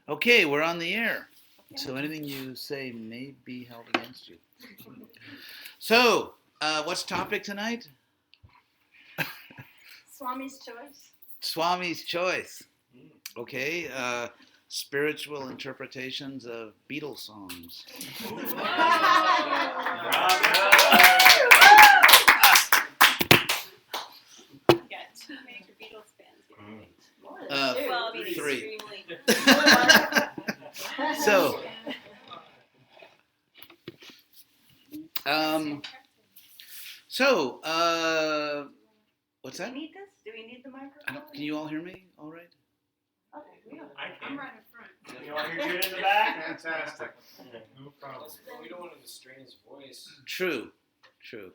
Okay, we're on the air. So anything you say may be held against you. So, what's topic tonight? Swami's choice. Swami's choice. Okay, spiritual interpretations of Beatles songs. Got two major Beatles fans. Well, I mean, three. extremely. So, what's Do that? we need this? Do we need the microphone? Can you all hear me? All right. Okay, we are. I'm right in front. You want to hear it in the back? Fantastic. No problem. We don't want him to strain his voice. True.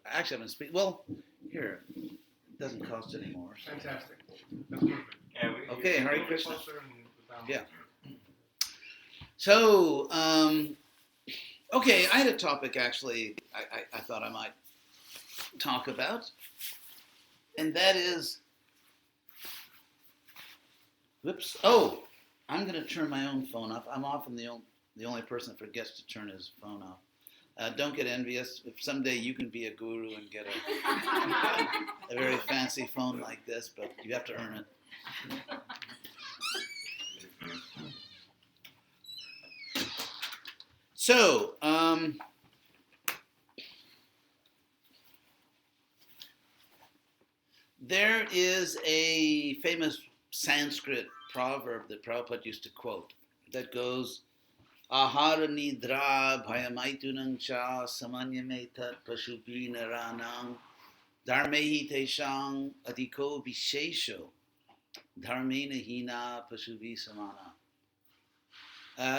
Actually, I'm gonna speak. Well, here, it doesn't cost anymore. Fantastic. That's perfect. Yeah, Okay, Hare Hare Krishna. Yeah. So, okay, I had a topic actually I thought I might talk about, and that is, whoops, I'm going to turn my own phone off. I'm often the only person that forgets to turn his phone off. Don't get envious. If someday you can be a guru and get a very fancy phone like this, but you have to earn it. So, there is a famous Sanskrit proverb that Prabhupada used to quote that goes, Ahara nidra bhayamaitunang cha samanyametat pashupi naranang dharmehi teshang adhiko vishesho dharmena hina pashuvi samana.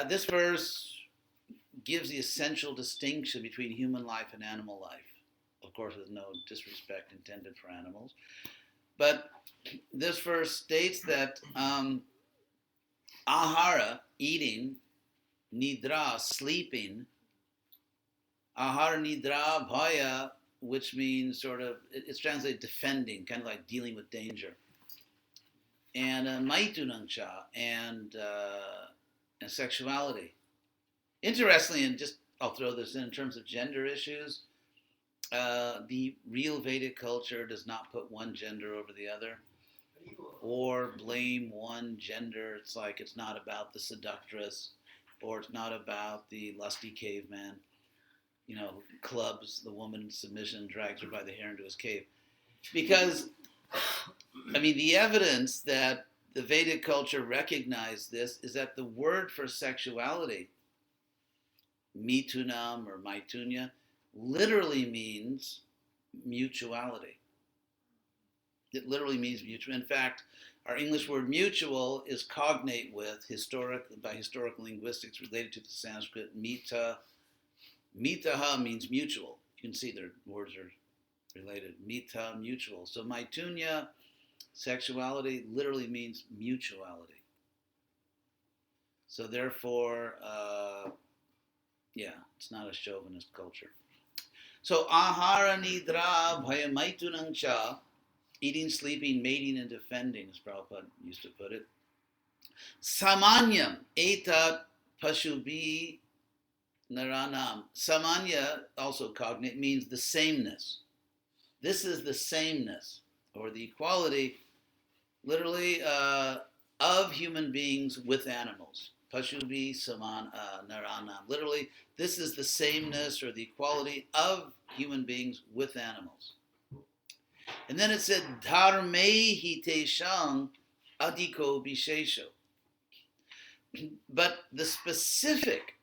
This verse gives the essential distinction between human life and animal life. Of course, with no disrespect intended for animals. But this verse states that ahara, eating, nidra, sleeping, ahara nidra bhaya, which means sort of, it's translated defending, kind of like dealing with danger. And maitunancha, and sexuality. Interestingly, and just I'll throw this in terms of gender issues, the real Vedic culture does not put one gender over the other or blame one gender. It's like it's not about the seductress or it's not about the lusty caveman, clubs the woman in submission and drags her by the hair into his cave. Because, the evidence that the Vedic culture recognized this is that the word for sexuality, mitunam or maitunya, literally means mutuality. It literally means mutual. In fact, our English word mutual is cognate with, by historical linguistics related to the Sanskrit, mita. Mitaha means mutual. You can see their words are related. Mita, mutual. So maitunya, sexuality, literally means mutuality. So therefore, it's not a chauvinist culture. So ahara nidra bhayamaitunang cha, eating, sleeping, mating, and defending, as Prabhupada used to put it. Samanyam etat pashubi naranam. Samanya, also cognate, means the sameness. This is the sameness, or the equality, literally, of human beings with animals. Pashubi saman naranam. Literally, this is the sameness or the equality of human beings with animals. And then it said, dharmehi teshang adhiko bishesho. But the specific,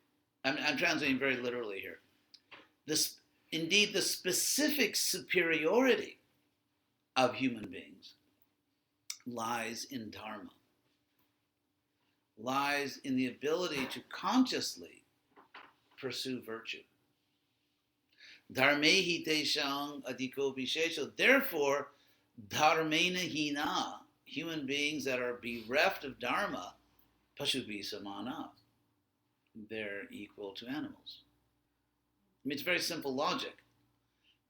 I'm translating very literally here, indeed the specific superiority of human beings lies in dharma, lies in the ability to consciously pursue virtue. Dharmehi teshang adhiko vishesho. Therefore, dharmena hina, human beings that are bereft of dharma, pashubi samana, they're equal to animals. It's very simple logic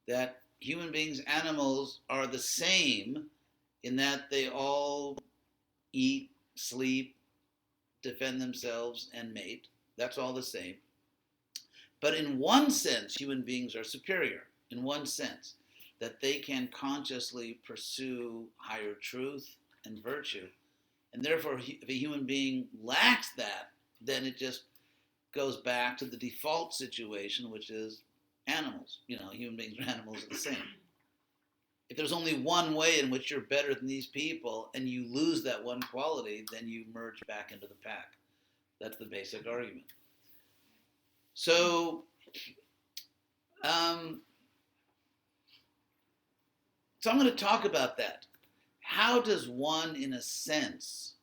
that human beings, animals are the same in that they all eat, sleep, defend themselves, and mate. That's all the same. But in one sense, human beings are superior, in one sense, that they can consciously pursue higher truth and virtue. And therefore, if a human being lacks that, then it just goes back to the default situation, which is animals. Human beings and animals are the same. If there's only one way in which you're better than these people and you lose that one quality, then you merge back into the pack. That's the basic argument. So, I'm going to talk about that. How does one, in a sense,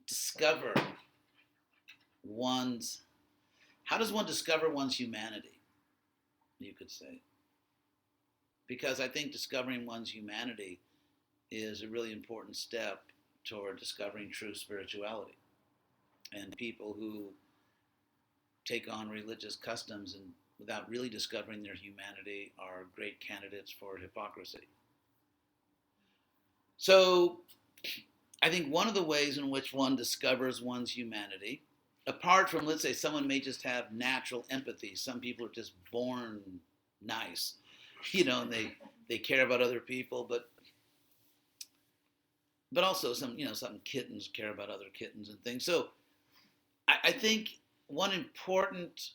discover one's humanity, you could say? Because I think discovering one's humanity is a really important step toward discovering true spirituality. And people who take on religious customs and without really discovering their humanity are great candidates for hypocrisy. So I think one of the ways in which one discovers one's humanity, apart from, let's say, someone may just have natural empathy. Some people are just born nice, and they care about other people, but also some kittens care about other kittens and things. So I think one important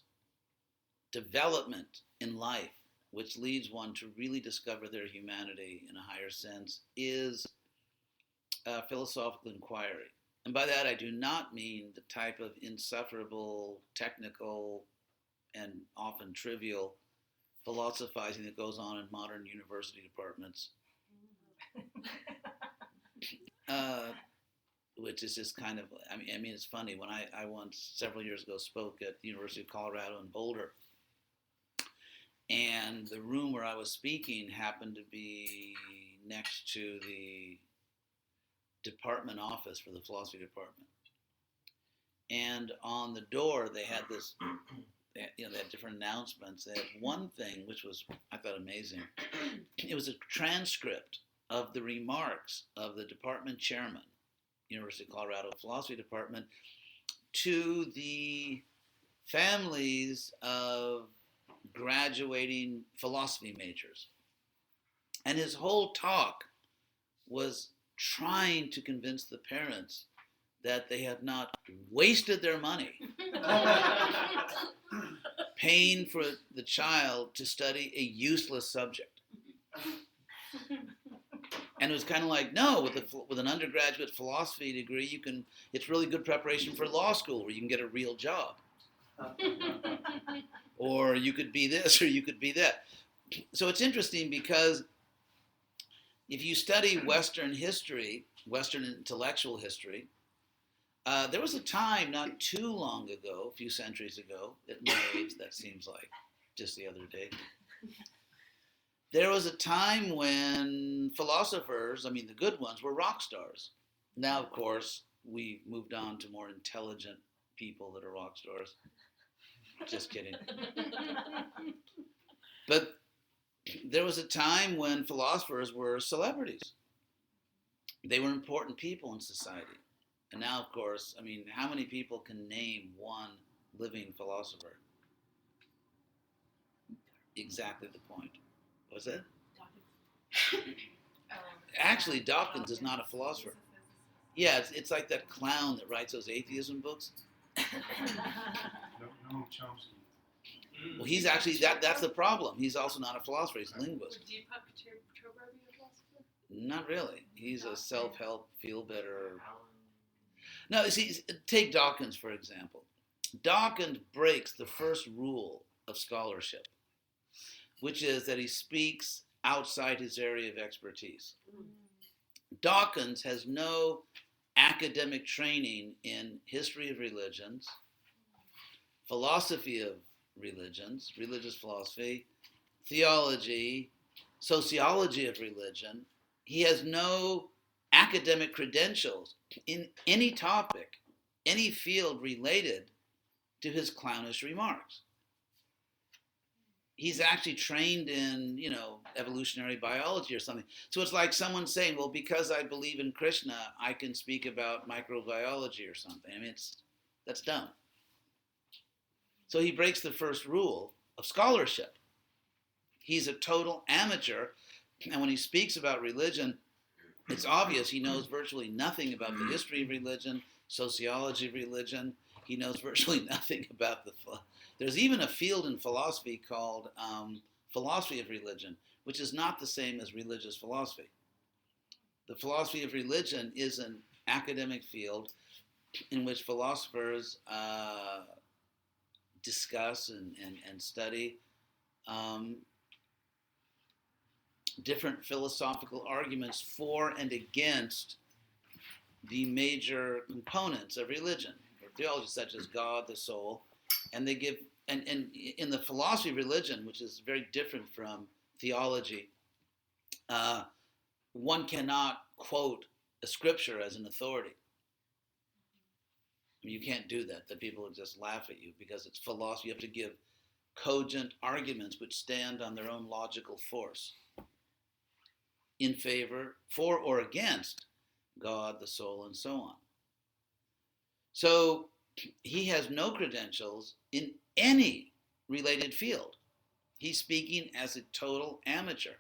development in life, which leads one to really discover their humanity in a higher sense, is philosophical inquiry. And by that I do not mean the type of insufferable, technical, and often trivial philosophizing that goes on in modern university departments, which is just kind of, I mean, it's funny. When I once, several years ago, spoke at the University of Colorado in Boulder, and the room where I was speaking happened to be next to the department office for the philosophy department. And on the door, they had this, they had different announcements. They had one thing, which was, I thought, amazing. It was a transcript of the remarks of the department chairman, University of Colorado Philosophy Department, to the families of graduating philosophy majors. And his whole talk was trying to convince the parents that they had not wasted their money paying for the child to study a useless subject. And it was kind of like, no, with an undergraduate philosophy degree, it's really good preparation for law school where you can get a real job. Or you could be this, or you could be that. So it's interesting because if you study Western history, Western intellectual history, there was a time not too long ago, a few centuries ago, at my age, that seems like just the other day, there was a time when philosophers, I mean the good ones, were rock stars. Now, of course, we moved on to more intelligent people that are rock stars. Just kidding. But there was a time when philosophers were celebrities. They were important people in society. And now, of course, I mean, how many people can name one living philosopher? Exactly the point. What's that? Actually, Dawkins is not a philosopher. Yeah, it's like that clown that writes those atheism books. No, Chomsky. Well, he's actually, that's the problem. He's also not a philosopher. He's a linguist. Would Deepak Chopra be a philosopher? Not really. He's a self-help, feel-better. No, you see, take Dawkins, for example. Dawkins breaks the first rule of scholarship, which is that he speaks outside his area of expertise. Dawkins has no academic training in history of religions, philosophy of religions, religious philosophy, theology, sociology of religion. He has no academic credentials in any topic, any field related to his clownish remarks. He's actually trained in, evolutionary biology or something. So it's like someone saying, well, because I believe in Krishna, I can speak about microbiology or something. I mean, That's dumb. So he breaks the first rule of scholarship. He's a total amateur, and when he speaks about religion, it's obvious he knows virtually nothing about the history of religion, sociology of religion. He knows virtually nothing about there's even a field in philosophy called philosophy of religion, which is not the same as religious philosophy. The philosophy of religion is an academic field in which philosophers discuss and study different philosophical arguments for and against the major components of religion or theology, such as God, the soul, and they give and in the philosophy of religion, which is very different from theology, one cannot quote a scripture as an authority. I mean, you can't do that. The people will just laugh at you because it's philosophy. You have to give cogent arguments which stand on their own logical force in favor, for or against God, the soul, and so on. So he has no credentials in any related field. He's speaking as a total amateur.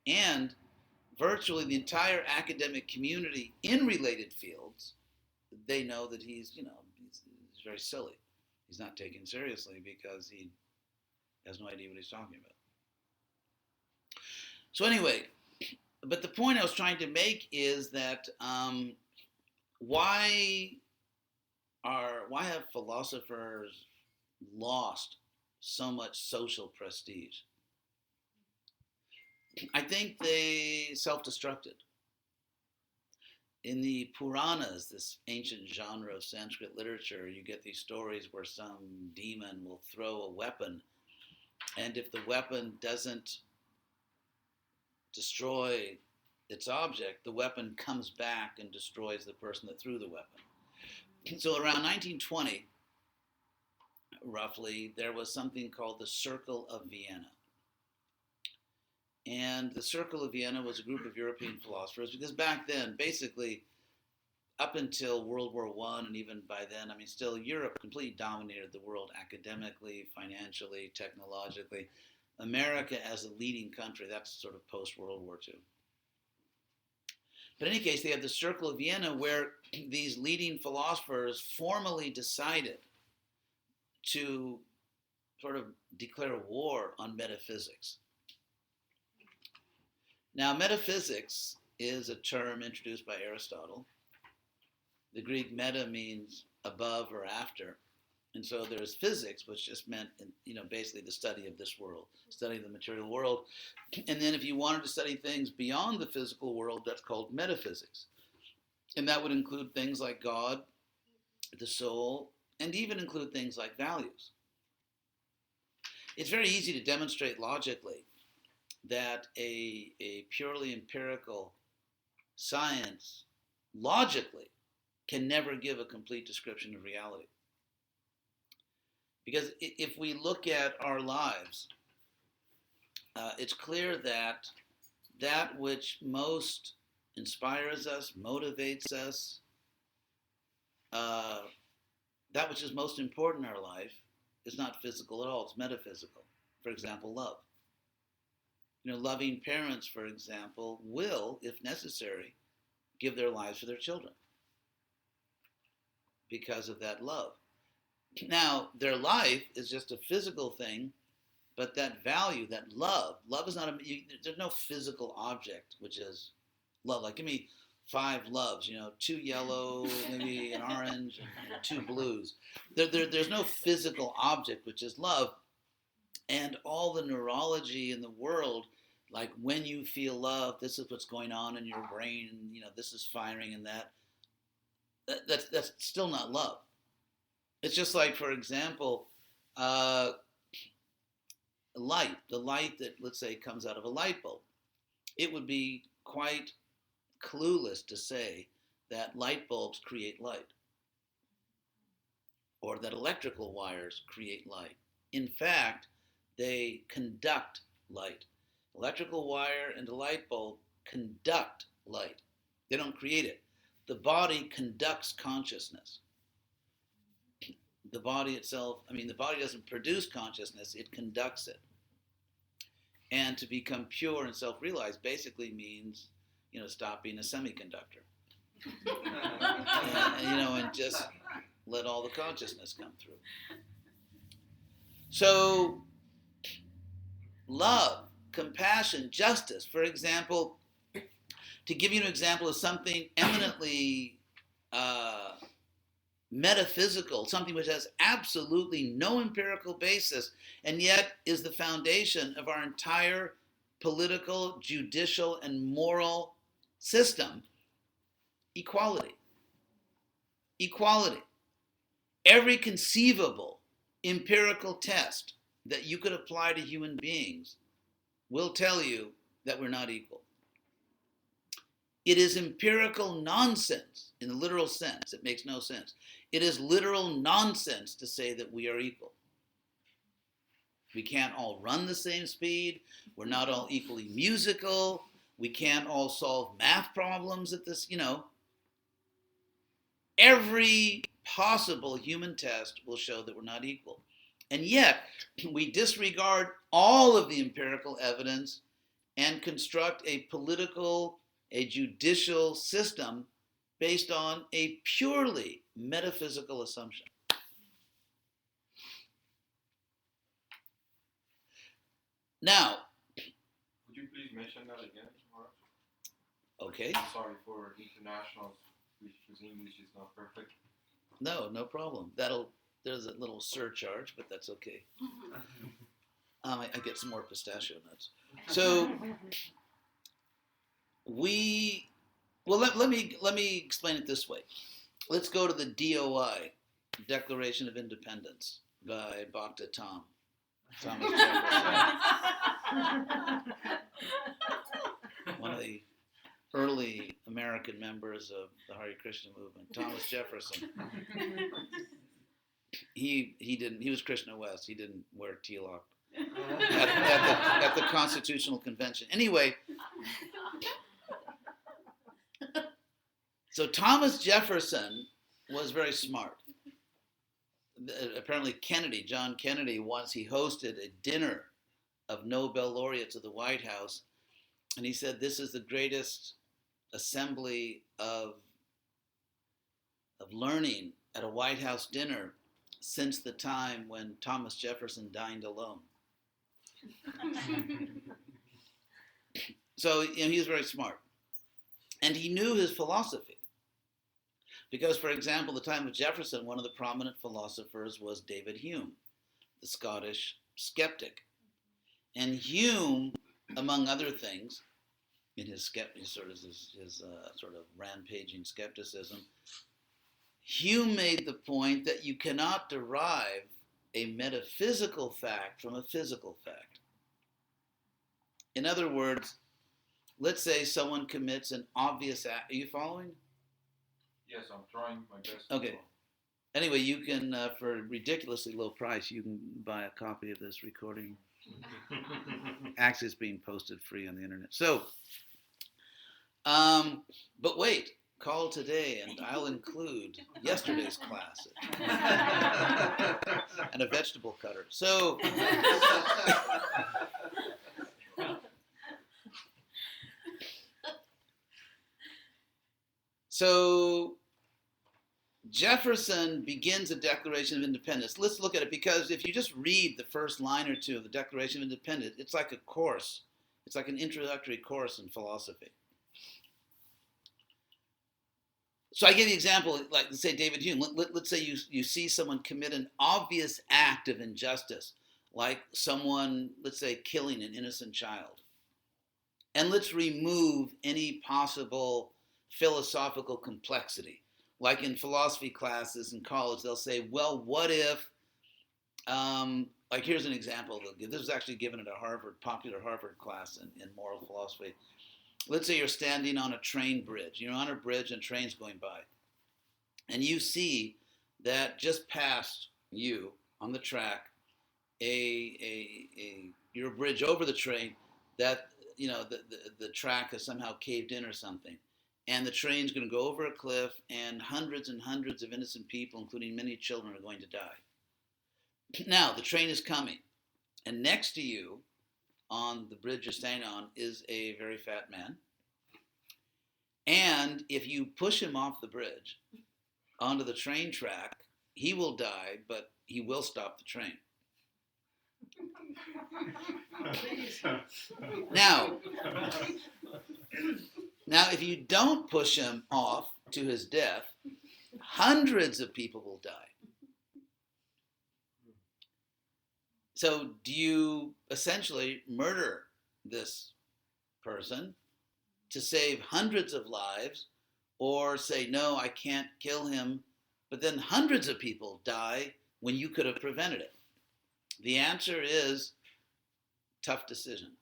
And virtually the entire academic community in related fields, they know that he's very silly. He's not taken seriously because he has no idea what he's talking about. So anyway, but the point I was trying to make is that why have philosophers lost so much social prestige? I think they self-destructed. In the Puranas, this ancient genre of Sanskrit literature, you get these stories where some demon will throw a weapon, and if the weapon doesn't destroy its object, the weapon comes back and destroys the person that threw the weapon. So around 1920, roughly, there was something called the Circle of Vienna. And the Circle of Vienna was a group of European philosophers, because back then, basically, up until World War I, and even by then, I mean, still, Europe completely dominated the world academically, financially, technologically. America as a leading country, that's sort of post-World War II. But in any case, they have the Circle of Vienna where these leading philosophers formally decided to sort of declare war on metaphysics. Now, metaphysics is a term introduced by Aristotle. The Greek meta means above or after. And so there's physics, which just meant, basically the study of this world, study of the material world. And then if you wanted to study things beyond the physical world, that's called metaphysics. And that would include things like God, the soul, and even include things like values. It's very easy to demonstrate logically that a purely empirical science, logically, can never give a complete description of reality. Because if we look at our lives, it's clear that that which most inspires us, motivates us, that which is most important in our life is not physical at all, it's metaphysical. For example, love. Loving parents, for example, will, if necessary, give their lives for their children because of that love. Now, their life is just a physical thing, but that value, that love is not there's no physical object, which is love. Like, give me 5 loves, 2 yellow, maybe an orange, and 2 blues. There's no physical object, which is love. And all the neurology in the world, like when you feel love, this is what's going on in your brain, this is firing and that's still not love. It's just like, for example, light, the light that, let's say, comes out of a light bulb. It would be quite clueless to say that light bulbs create light or that electrical wires create light. In fact, they conduct light. Electrical wire and a light bulb conduct light. They don't create it. The body conducts consciousness. the body itself, the body doesn't produce consciousness, it conducts it. And to become pure and self-realized basically means, stop being a semiconductor. And just let all the consciousness come through. So, love, compassion, justice, for example, to give you an example of something eminently metaphysical, something which has absolutely no empirical basis, and yet is the foundation of our entire political, judicial, and moral system: equality. Equality. Every conceivable empirical test that you could apply to human beings will tell you that we're not equal. It is empirical nonsense in the literal sense. It makes no sense. It is literal nonsense to say that we are equal. We can't all run the same speed. We're not all equally musical. We can't all solve math problems at this, Every possible human test will show that we're not equal. And yet, we disregard all of the empirical evidence and construct a political, a judicial system based on a purely metaphysical assumption. Now, Would you please mention that again, Maharaj? okay. Sorry for internationals whose English is not perfect. No problem. There's a little surcharge, but that's okay. I get some more pistachio nuts. So let me explain it this way. Let's go to the DOI, Declaration of Independence, by Bhakti Thomas Jefferson, one of the early American members of the Hare Krishna movement, Thomas Jefferson. He was Krishna West. He didn't wear tilak at the Constitutional Convention. Anyway, so Thomas Jefferson was very smart. Apparently John Kennedy, once he hosted a dinner of Nobel laureates at the White House, and he said, this is the greatest assembly of learning at a White House dinner since the time when Thomas Jefferson dined alone. So he was very smart. And he knew his philosophy. Because, for example, the time of Jefferson, one of the prominent philosophers was David Hume, the Scottish skeptic. And Hume, among other things, in his sort of rampaging skepticism, Hume made the point that you cannot derive a metaphysical fact from a physical fact. In other words, let's say someone commits an obvious act. Are you following? Yes, I'm trying my best. Okay. Anyway, you can, for a ridiculously low price, you can buy a copy of this recording. Actually, it's being posted free on the internet. So, but wait, call today and I'll include yesterday's class and a vegetable cutter. So Jefferson begins a Declaration of Independence. Let's look at it, because if you just read the first line or two of the Declaration of Independence, it's like a course. It's like an introductory course in philosophy. So I give you an example, like let's say David Hume. Let's say you see someone commit an obvious act of injustice, like someone, let's say, killing an innocent child. And let's remove any possible philosophical complexity. Like in philosophy classes in college, they'll say, well, what if, like here's an example. This was actually given at a popular Harvard class in moral philosophy. Let's say you're standing on a train bridge. You're on a bridge and train's going by. And you see that just past you on the track, your bridge over the train, that the track has somehow caved in or something. And the train's going to go over a cliff, and hundreds and hundreds of innocent people, including many children, are going to die. Now, the train is coming, and next to you on the bridge you're staying on is a very fat man. And if you push him off the bridge onto the train track, he will die, but he will stop the train. Now, if you don't push him off to his death, hundreds of people will die. So do you essentially murder this person to save hundreds of lives, or say, no, I can't kill him, but then hundreds of people die when you could have prevented it? The answer is tough decision.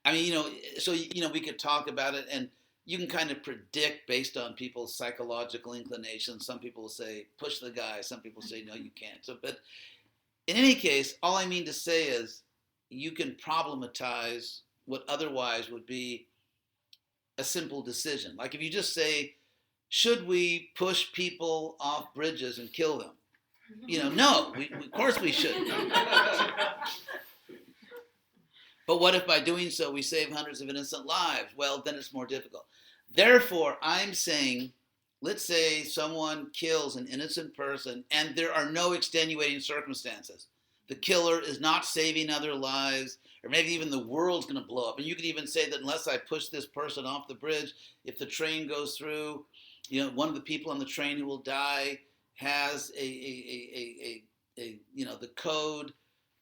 I mean, so, we could talk about it, and you can kind of predict based on people's psychological inclinations. Some people will say, push the guy. Some people say, no, you can't. So, but in any case, all I mean to say is you can problematize what otherwise would be a simple decision. Like if you just say, should we push people off bridges and kill them? No, of course we shouldn't. But what if by doing so we save hundreds of innocent lives? Well, then it's more difficult. Therefore, I'm saying, let's say someone kills an innocent person and there are no extenuating circumstances. The killer is not saving other lives, or maybe even the world's going to blow up. And you could even say that unless I push this person off the bridge, if the train goes through, one of the people on the train who will die has the code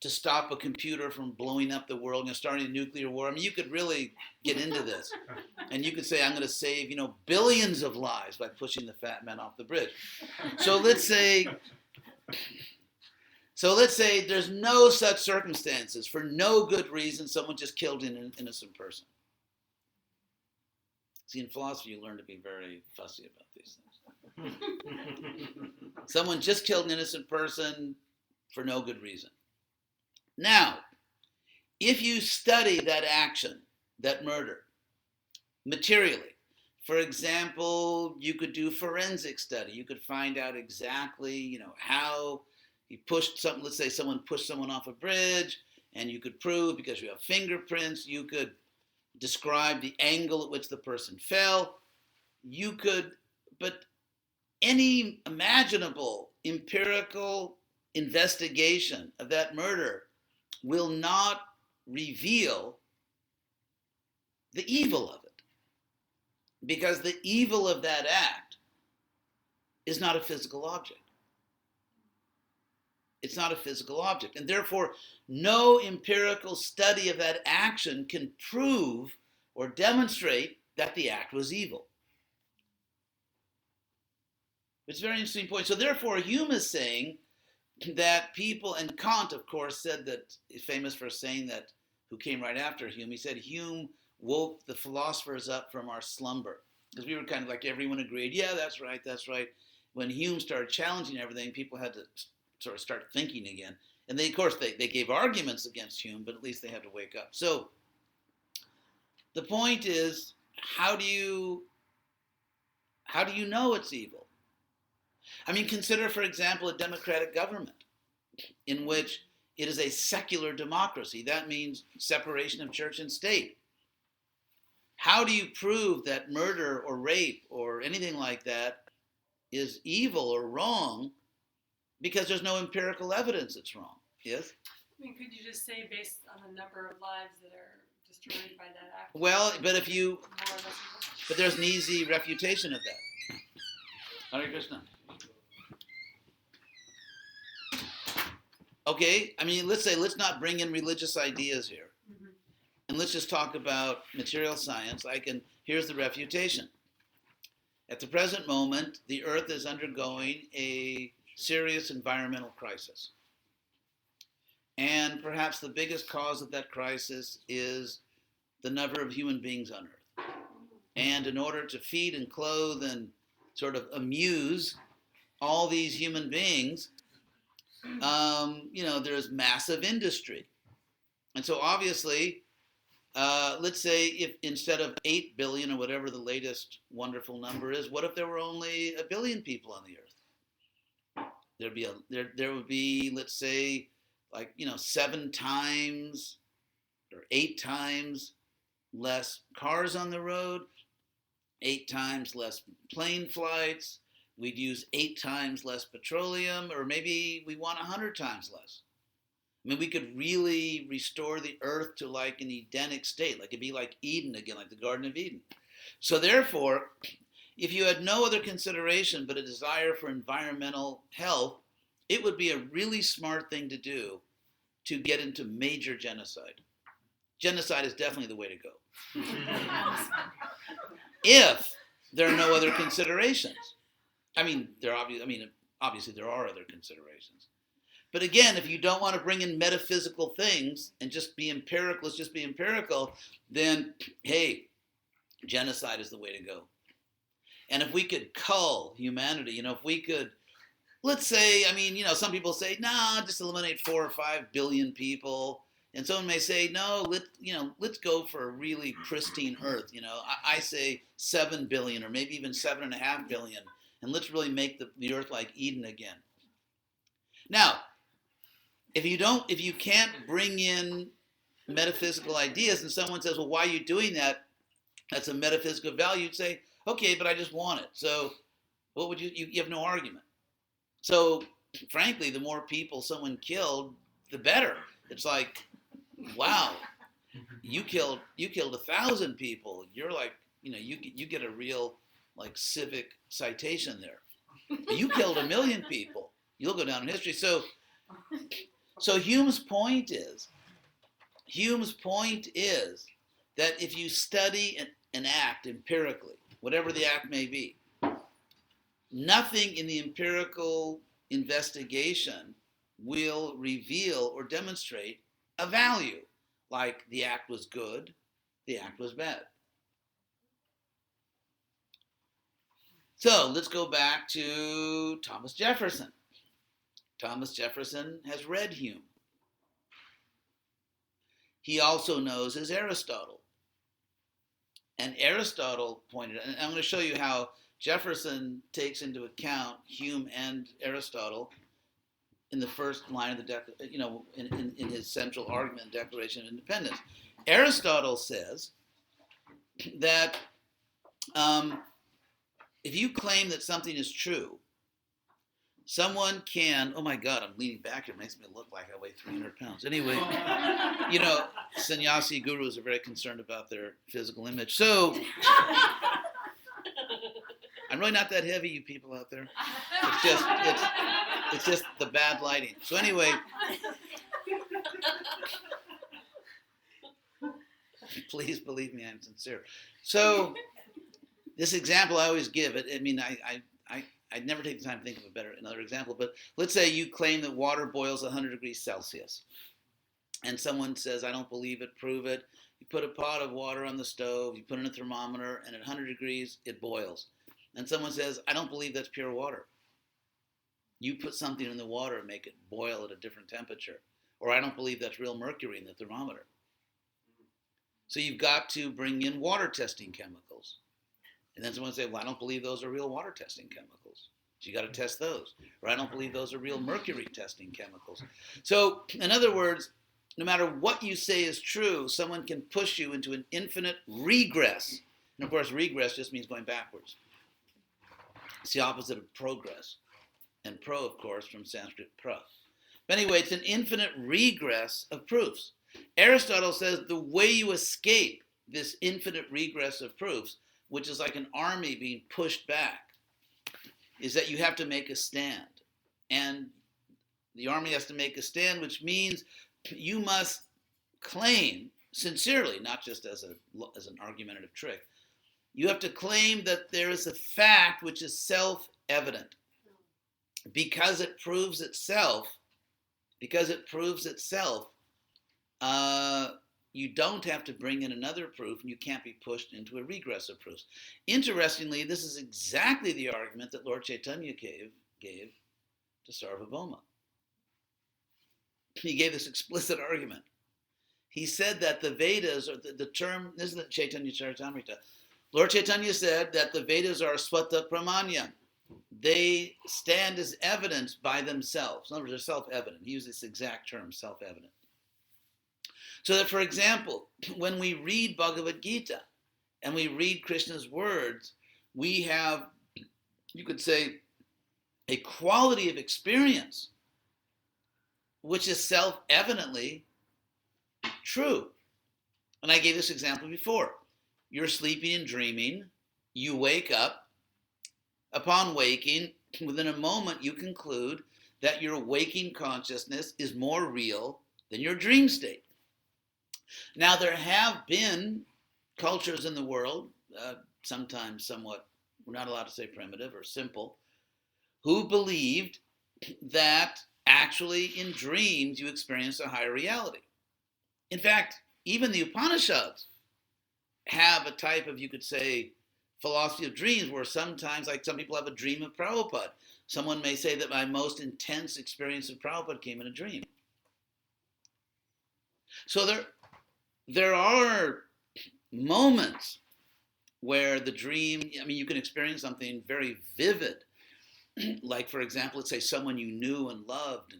to stop a computer from blowing up the world, starting a nuclear war. I mean, you could really get into this. And you could say, I'm going to save, billions of lives by pushing the fat man off the bridge. So let's say there's no such circumstances. For no good reason, someone just killed an innocent person. See, in philosophy, you learn to be very fussy about these things. Someone just killed an innocent person for no good reason. Now, if you study that action, that murder, materially, for example, you could do forensic study. You could find out exactly, how he pushed something. Let's say someone pushed someone off a bridge, and you could prove, because you have fingerprints, you could describe the angle at which the person fell. But any imaginable empirical investigation of that murder will not reveal the evil of it, because the evil of that act is not a physical object. It's not a physical object, and therefore no empirical study of that action can prove or demonstrate that the act was evil. It's a very interesting point. So therefore Hume is saying that people, and Kant, of course, said that, famous for saying that, who came right after Hume, he said Hume woke the philosophers up from our slumber. Because we were kind of like, everyone agreed, yeah, that's right. When Hume started challenging everything, people had to sort of start thinking again. And they, of course, they gave arguments against Hume, but at least they had to wake up. So the point is, how do you know it's evil? I mean, consider, for example, a democratic government in which it is a secular democracy. That means separation of church and state. How do you prove that murder or rape or anything like that is evil or wrong? Because there's no empirical evidence it's wrong. Yes? I mean, could you just say based on the number of lives that are destroyed by that act? Well, but if you, more or less evil? but there's an easy refutation of that. Hare Krishna. Okay, I mean, let's not bring in religious ideas here. Mhm. And let's just talk about material science. Here's the refutation. At the present moment, the earth is undergoing a serious environmental crisis. And perhaps the biggest cause of that crisis is the number of human beings on earth. And in order to feed and clothe and sort of amuse all these human beings, there's massive industry. And so obviously, let's say if instead of 8 billion or whatever the latest wonderful number is, what if there were only 1 billion people on the earth? there would be, let's say, like, 7 times or 8 times less cars on the road, 8 times less plane flights. We'd use 8 times less petroleum, or maybe we want 100 times less. I mean, we could really restore the earth to like an Edenic state, like it'd be like Eden again, like the Garden of Eden. So therefore, if you had no other consideration but a desire for environmental health, it would be a really smart thing to do to get into major genocide. Genocide is definitely the way to go. If there are no other considerations. Obviously there are other considerations. But again, if you don't want to bring in metaphysical things and just be empirical, let's just be empirical, then, hey, genocide is the way to go. And if we could cull humanity, if we could, let's say, some people say, nah, just eliminate 4 or 5 billion people. And someone may say, no, let's go for a really pristine earth. I say 7 billion or maybe even 7.5 billion. And let's really make the earth like Eden again. Now, if you can't bring in metaphysical ideas and someone says, well, why are you doing that? That's a metaphysical value. You'd say, okay, but I just want it. So what would you have no argument. So frankly, the more people someone killed, the better. It's like, wow, you killed 1,000 people. You're like, you get a real like civic citation there. You killed 1 million people. You'll go down in history. So Hume's point is that if you study an act empirically, whatever the act may be, nothing in the empirical investigation will reveal or demonstrate a value, like the act was good, the act was bad. So let's go back to Thomas Jefferson. Thomas Jefferson has read Hume. He also knows his Aristotle. And Aristotle pointed, and I'm going to show you how Jefferson takes into account Hume and Aristotle in the first line of the in his central argument, Declaration of Independence. Aristotle says that if you claim that something is true, someone can, oh my God, I'm leaning back. It makes me look like I weigh 300 pounds. Anyway, sannyasi gurus are very concerned about their physical image. So I'm really not that heavy, you people out there. It's just the bad lighting. So anyway, please believe me, I'm sincere. So this example I always give it. I'd never take the time to think of another example, but let's say you claim that water boils 100 degrees Celsius. And someone says, I don't believe it, prove it. You put a pot of water on the stove, you put in a thermometer, and at 100 degrees, it boils. And someone says, I don't believe that's pure water. You put something in the water and make it boil at a different temperature. Or I don't believe that's real mercury in the thermometer. So you've got to bring in water testing chemicals. And then someone say, well, I don't believe those are real water testing chemicals. So you got to test those. Or I don't believe those are real mercury testing chemicals. So in other words, no matter what you say is true, someone can push you into an infinite regress. And of course, regress just means going backwards. It's the opposite of progress. And pro, of course, from Sanskrit pra. But anyway, it's an infinite regress of proofs. Aristotle says the way you escape this infinite regress of proofs, which is like an army being pushed back, is that you have to make a stand. And the army has to make a stand, which means you must claim sincerely, not just as an argumentative trick, you have to claim that there is a fact which is self-evident. Because it proves itself, you don't have to bring in another proof, and you can't be pushed into a regress of proofs. Interestingly, this is exactly the argument that Lord Chaitanya gave to Sarvabhauma. He gave this explicit argument. He said that the Vedas, or the term, this is the Chaitanya Charitamrita. Lord Chaitanya said that the Vedas are swata pramanya. they stand as evidence by themselves. In other words, they're self-evident. He uses this exact term, self-evident. So that, for example, when we read Bhagavad Gita and we read Krishna's words, we have, you could say, a quality of experience which is self-evidently true. And I gave this example before. You're sleeping and dreaming, you wake up. Upon waking, within a moment you conclude that your waking consciousness is more real than your dream state. Now, there have been cultures in the world, sometimes somewhat, we're not allowed to say primitive or simple, who believed that actually in dreams you experience a higher reality. In fact, even the Upanishads have a type of, you could say, philosophy of dreams, where sometimes, like some people have a dream of Prabhupada. Someone may say that my most intense experience of Prabhupada came in a dream. So there are moments where the dream, I mean, you can experience something very vivid. Like, for example, let's say someone you knew and loved,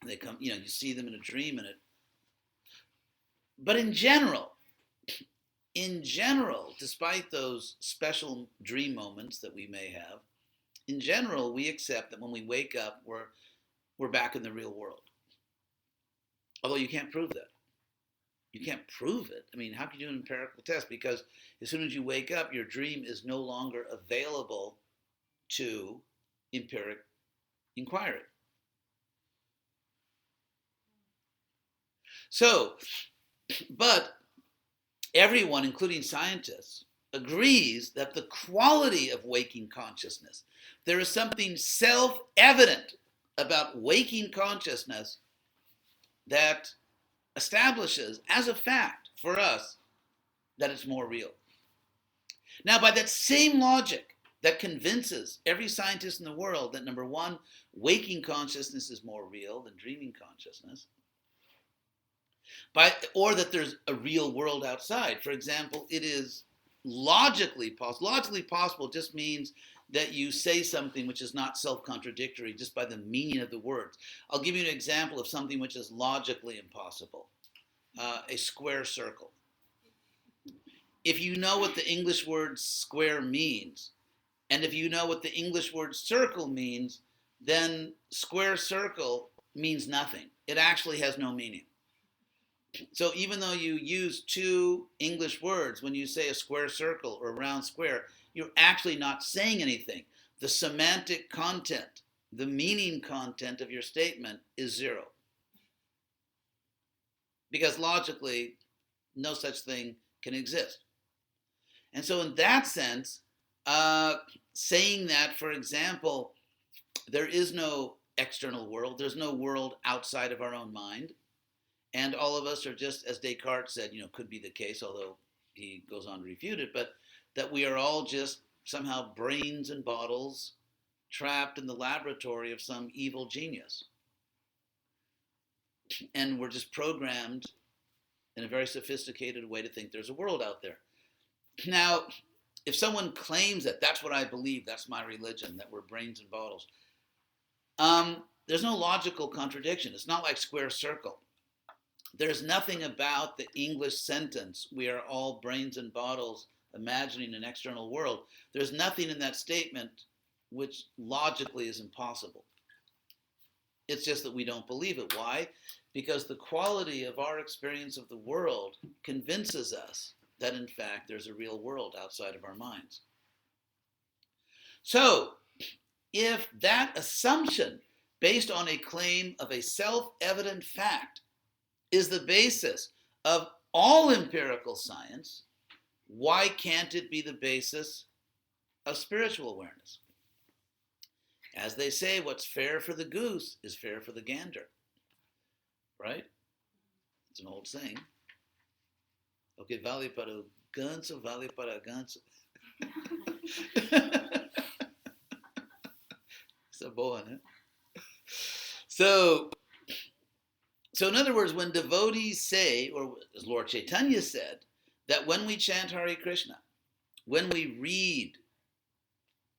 and they come, you see them in a dream, and but in general, despite those special dream moments that we may have, in general, we accept that when we wake up, we're back in the real world. Although you can't prove that. You can't prove it. I mean, how can you do an empirical test? Because as soon as you wake up, your dream is no longer available to empiric inquiry. So, but everyone, including scientists, agrees that the quality of waking consciousness, there is something self-evident about waking consciousness that establishes as a fact for us that it's more real. Now, by that same logic that convinces every scientist in the world that, number one, waking consciousness is more real than dreaming consciousness, or that there's a real world outside. For example, it is logically possible. Logically possible just means that you say something which is not self-contradictory just by the meaning of the words. I'll give you an example of something which is logically impossible. A square circle. If you know what the English word square means, and if you know what the English word circle means, then square circle means nothing. It actually has no meaning. So even though you use two English words, when you say a square circle or a round square, you're actually not saying anything. The semantic content, the meaning content of your statement is zero. Because logically, no such thing can exist. And so in that sense, saying that, for example, there is no external world, there's no world outside of our own mind, and all of us are just, as Descartes said, could be the case, although he goes on to refute it, but that we are all just somehow brains and bottles trapped in the laboratory of some evil genius. And we're just programmed in a very sophisticated way to think there's a world out there. Now, if someone claims that that's what I believe, that's my religion, that we're brains and bottles, there's no logical contradiction. It's not like square circle. There's nothing about the English sentence, we are all brains and bottles imagining an external world. There's nothing in that statement which logically is impossible. It's just that we don't believe it. Why? Because the quality of our experience of the world convinces us that, in fact, there's a real world outside of our minds. So, if that assumption, based on a claim of a self-evident fact, is the basis of all empirical science, why can't it be the basis of spiritual awareness? As they say, what's fair for the goose is fair for the gander. Right? It's an old saying. O que vale para o ganso, vale para o ganso. So boa, né? So in other words, when devotees say, or as Lord Chaitanya said, that when we chant Hare Krishna, when we read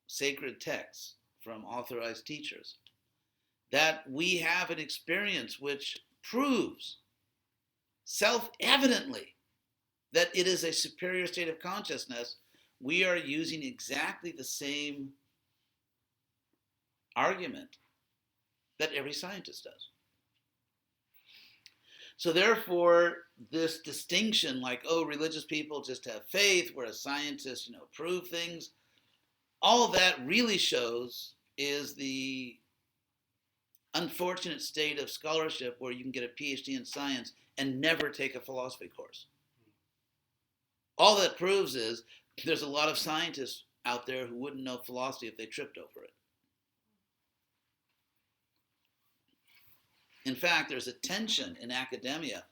sacred texts from authorized teachers, that we have an experience which proves self-evidently that it is a superior state of consciousness, we are using exactly the same argument that every scientist does. So therefore, this distinction, like, oh, religious people just have faith, whereas scientists, prove things, all that really shows is the unfortunate state of scholarship where you can get a PhD in science and never take a philosophy course. All that proves is there's a lot of scientists out there who wouldn't know philosophy if they tripped over it. In fact, there's a tension in academia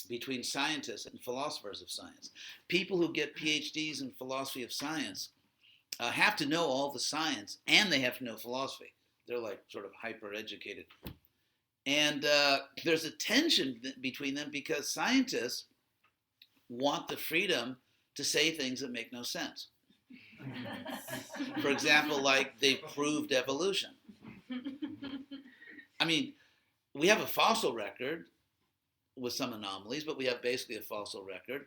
between scientists and philosophers of science. People who get PhDs in philosophy of science have to know all the science, and they have to know philosophy. They're like sort of hyper-educated. And there's a tension between them because scientists want the freedom to say things that make no sense. For example, like they proved evolution. I mean, we have a fossil record with some anomalies, but we have basically a fossil record.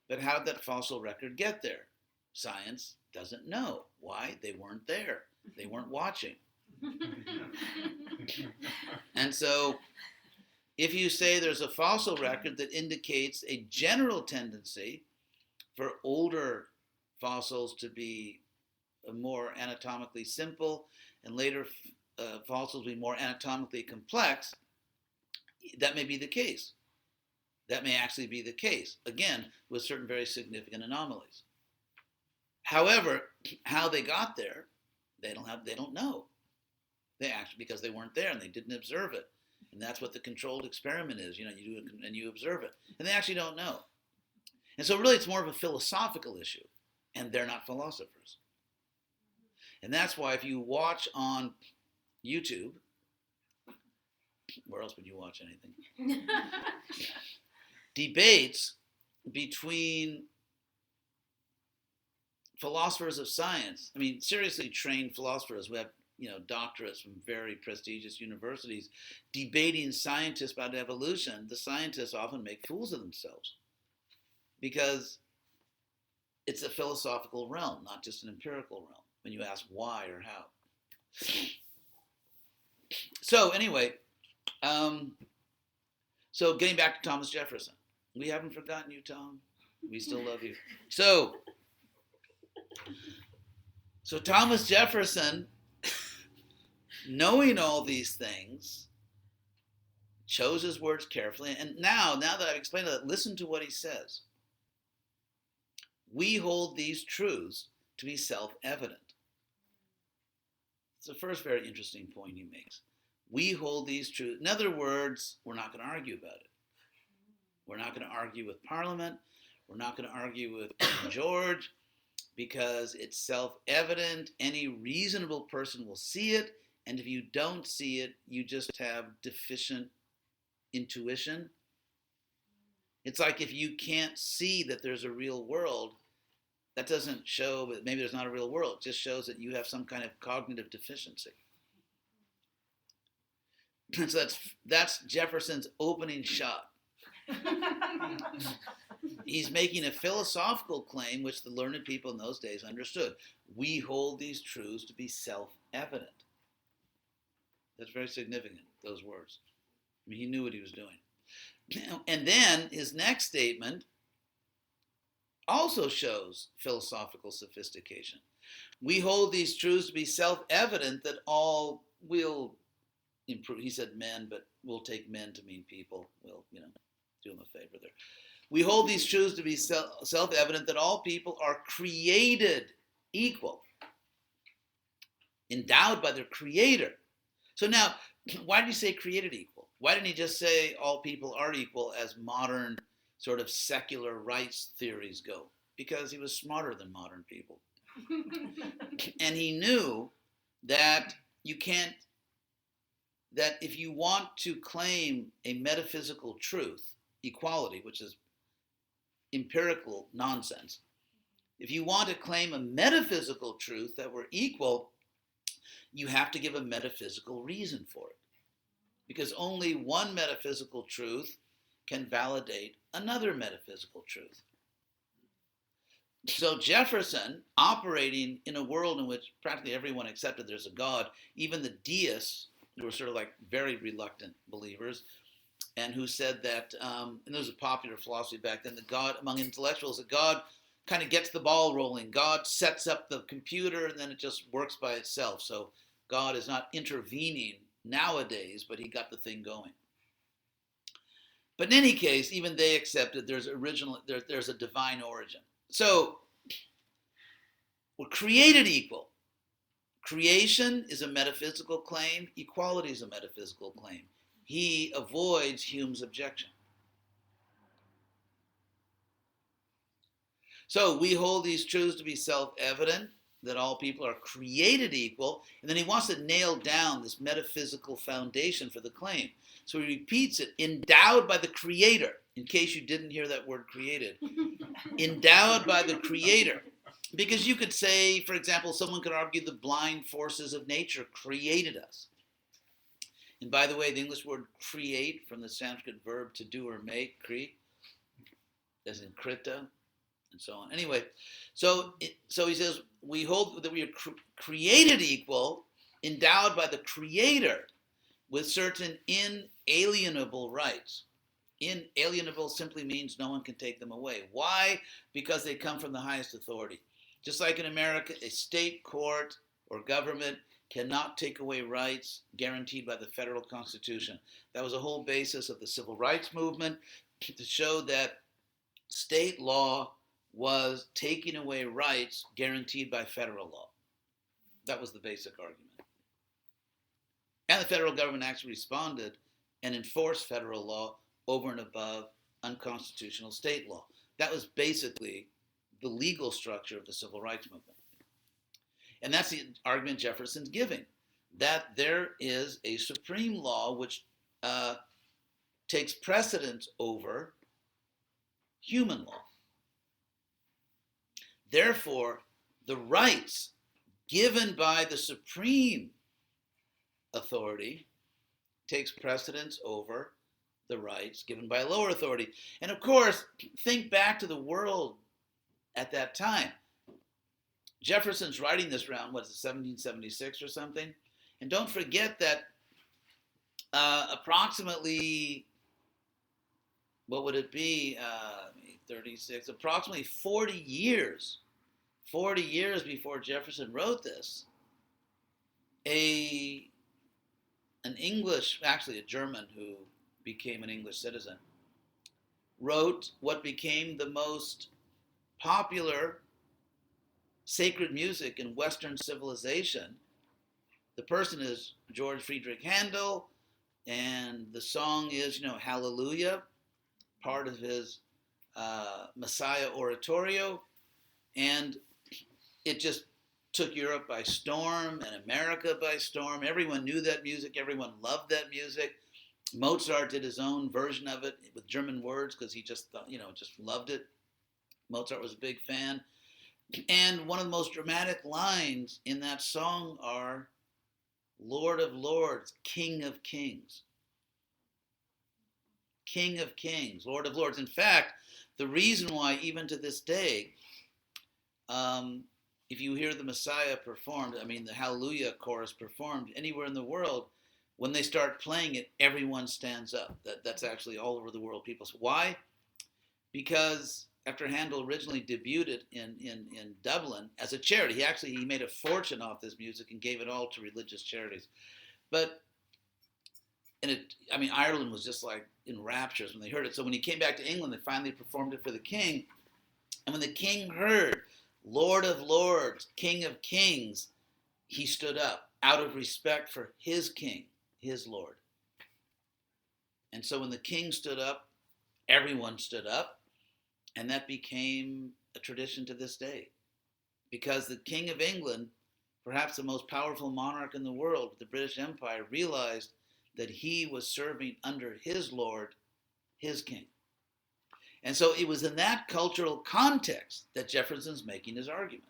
But how did that fossil record get there? Science doesn't know. Why? They weren't there. They weren't watching. And so if you say there's a fossil record that indicates a general tendency for older fossils to be more anatomically simple and later fossils be more anatomically complex, that may be the case. That may actually be the case, again, with certain very significant anomalies. However, how they got there, they don't know. They actually, because they weren't there and they didn't observe it. And that's what the controlled experiment is. You do it and you observe it. And they actually don't know. And so really it's more of a philosophical issue. And they're not philosophers. And that's why if you watch on YouTube, where else would you watch anything? Debates between philosophers of science, I mean, seriously trained philosophers who have, doctorates from very prestigious universities, debating scientists about evolution, the scientists often make fools of themselves because it's a philosophical realm, not just an empirical realm, when you ask why or how. So anyway, so getting back to Thomas Jefferson. We haven't forgotten you, Tom. We still love you. So Thomas Jefferson, knowing all these things, chose his words carefully. And now that I've explained that, listen to what he says. We hold these truths to be self-evident. It's the first very interesting point he makes. We hold these truths. In other words, we're not going to argue about it. We're not going to argue with Parliament. We're not going to argue with King George because it's self-evident. Any reasonable person will see it. And if you don't see it, you just have deficient intuition. It's like if you can't see that there's a real world, that doesn't show that maybe there's not a real world. It just shows that you have some kind of cognitive deficiency. So that's Jefferson's opening shot. He's making a philosophical claim which the learned people in those days understood. We hold these truths to be self-evident. That's very significant, those words. I mean, he knew what he was doing. And then his next statement also shows philosophical sophistication. We hold these truths to be self-evident that all will improve. He said men, but we'll take men to mean people. We'll, do them a favor there. We hold these truths to be self-evident that all people are created equal, endowed by their creator. So now, why did he say created equal? Why didn't he just say all people are equal as modern sort of secular rights theories go? Because he was smarter than modern people. And he knew that that if you want to claim a metaphysical truth, equality, which is empirical nonsense, If you want to claim a metaphysical truth that we're equal, you have to give a metaphysical reason for it. Because only one metaphysical truth can validate another metaphysical truth. So Jefferson, operating in a world in which practically everyone accepted there's a God, even the deists, who were sort of like very reluctant believers, and who said that, and there was a popular philosophy back then, that God, among intellectuals, that God kind of gets the ball rolling. God sets up the computer and then it just works by itself. So God is not intervening nowadays, but he got the thing going. But in any case, even they accepted there's a divine origin. So we're created equal. Creation is a metaphysical claim. Equality is a metaphysical claim. He avoids Hume's objection. So we hold these truths to be self-evident, that all people are created equal, and then he wants to nail down this metaphysical foundation for the claim. So he repeats it, endowed by the Creator, in case you didn't hear that word created. Endowed by the Creator. Because you could say, for example, someone could argue the blind forces of nature created us. And by the way, the English word create, from the Sanskrit verb to do or make, kri, as in krita, and so on. Anyway, so he says, we hold that we are created equal, endowed by the Creator with certain inalienable rights. Inalienable simply means no one can take them away. Why? Because they come from the highest authority. Just like in America, a state court or government cannot take away rights guaranteed by the federal Constitution. That was the whole basis of the Civil Rights Movement, to show that state law was taking away rights guaranteed by federal law. That was the basic argument. And the federal government actually responded and enforced federal law over and above unconstitutional state law. That was basically the legal structure of the Civil Rights Movement. And that's the argument Jefferson's giving, that there is a supreme law which takes precedence over human law. Therefore, the rights given by the supreme authority takes precedence over the rights given by a lower authority. And of course, think back to the world at that time. Jefferson's writing this around, 1776 or something? And don't forget that approximately, what would it be, 36, approximately 40 years before Jefferson wrote this, an English, actually a German who became an English citizen, wrote what became the most popular sacred music in Western civilization. The person is George Friedrich Handel, and the song is, Hallelujah, part of his Messiah oratorio, and it just took Europe by storm and America by storm. Everyone knew that music. Everyone loved that music. Mozart did his own version of it with German words because he just thought, just loved it. Mozart was a big fan. And one of the most dramatic lines in that song are, Lord of Lords, King of Kings. King of Kings, Lord of Lords. In fact, the reason why even to this day, if you hear the Messiah performed, the Hallelujah chorus performed anywhere in the world, when they start playing it, everyone stands up. That's actually all over the world. People say, why? Because after Handel originally debuted in Dublin as a charity, he made a fortune off this music and gave it all to religious charities. Ireland was just like in raptures when they heard it. So when he came back to England, they finally performed it for the king. And when the king heard Lord of Lords, King of Kings, he stood up out of respect for his king, his Lord. And so when the king stood up, everyone stood up, and that became a tradition to this day. Because the King of England, perhaps the most powerful monarch in the world, the British Empire, realized that he was serving under his Lord, his king. And so it was in that cultural context that Jefferson's making his argument.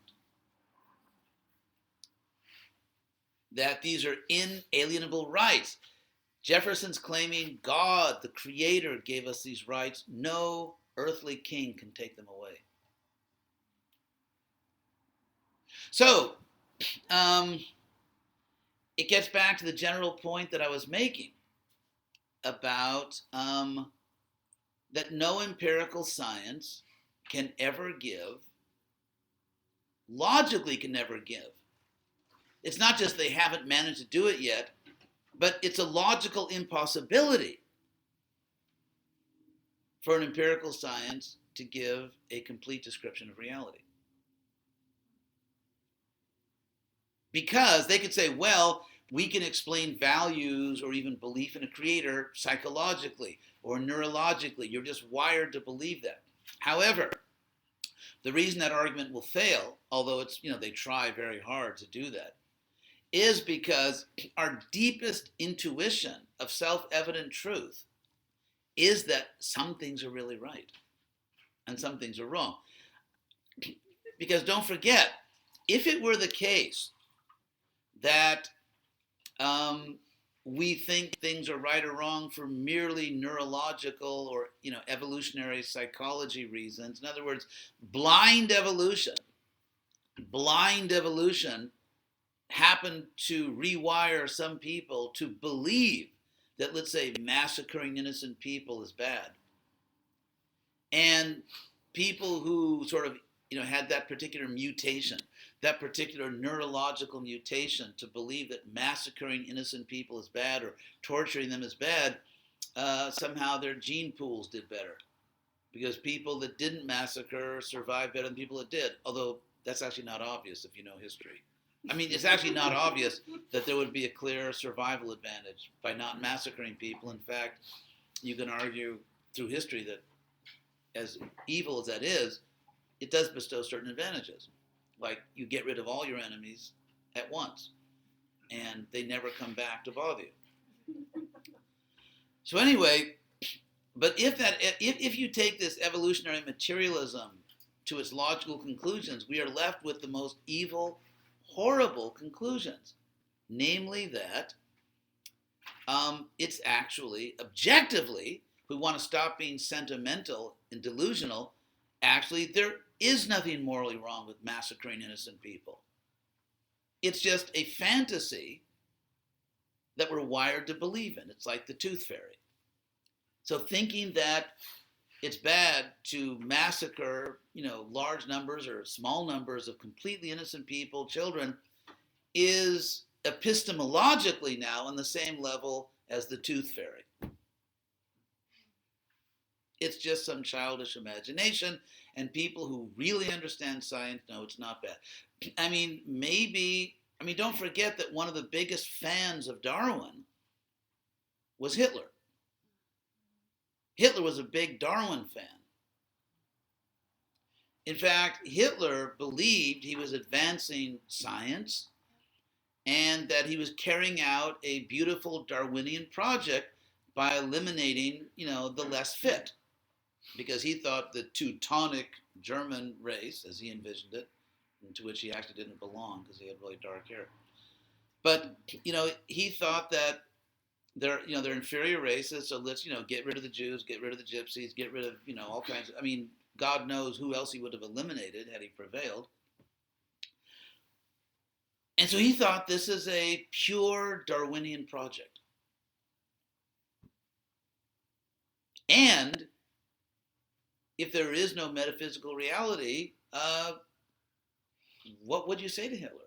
That these are inalienable rights. Jefferson's claiming God, the creator, gave us these rights. No earthly king can take them away. So, it gets back to the general point that I was making about that no empirical science can ever give, logically can never give. It's not just they haven't managed to do it yet, but it's a logical impossibility for an empirical science to give a complete description of reality. Because they could say, well, we can explain values or even belief in a creator psychologically or neurologically. You're just wired to believe that. However, the reason that argument will fail, although it's, they try very hard to do that, is because our deepest intuition of self-evident truth is that some things are really right and some things are wrong. Because don't forget, if it were the case that we think things are right or wrong for merely neurological or evolutionary psychology reasons, in other words, blind evolution happened to rewire some people to believe that, let's say, massacring innocent people is bad. And people who sort of, had that particular mutation, that particular neurological mutation to believe that massacring innocent people is bad or torturing them is bad, somehow their gene pools did better. Because people that didn't massacre survived better than people that did. Although that's actually not obvious if you know history. I mean, it's actually not obvious that there would be a clear survival advantage by not massacring people. In fact, you can argue through history that as evil as that is, it does bestow certain advantages. Like you get rid of all your enemies at once, and they never come back to bother you. So anyway, but if you take this evolutionary materialism to its logical conclusions, we are left with the most evil, horrible conclusions. Namely that it's actually, objectively, if we want to stop being sentimental and delusional, actually there is nothing morally wrong with massacring innocent people. It's just a fantasy that we're wired to believe in. It's like the tooth fairy. So thinking that it's bad to massacre, large numbers or small numbers of completely innocent people, children, is epistemologically now on the same level as the tooth fairy. It's just some childish imagination, and people who really understand science know it's not bad. Don't forget that one of the biggest fans of Darwin was Hitler. Hitler was a big Darwin fan. In fact, Hitler believed he was advancing science and that he was carrying out a beautiful Darwinian project by eliminating, the less fit. Because he thought the Teutonic German race, as he envisioned it, into which he actually didn't belong because he had really dark hair. But, he thought that they're inferior races, so let's, get rid of the Jews, get rid of the gypsies, get rid of, all kinds of, God knows who else he would have eliminated had he prevailed. And so he thought this is a pure Darwinian project. And if there is no metaphysical reality, what would you say to Hitler?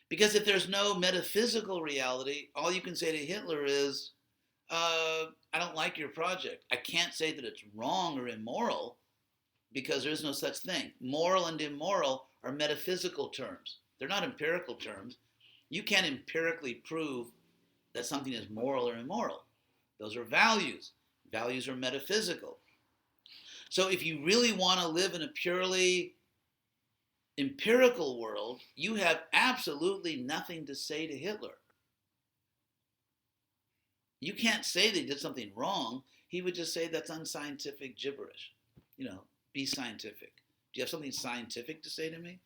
Because if there's no metaphysical reality, all you can say to Hitler is, I don't like your project. I can't say that it's wrong or immoral because there is no such thing. Moral and immoral are metaphysical terms. They're not empirical terms. You can't empirically prove that something is moral or immoral. Those are values. Values are metaphysical. So if you really want to live in a purely empirical world, you have absolutely nothing to say to Hitler. You can't say that he did something wrong. he would just say that's unscientific gibberish. Be scientific. Do you have something scientific to say to me?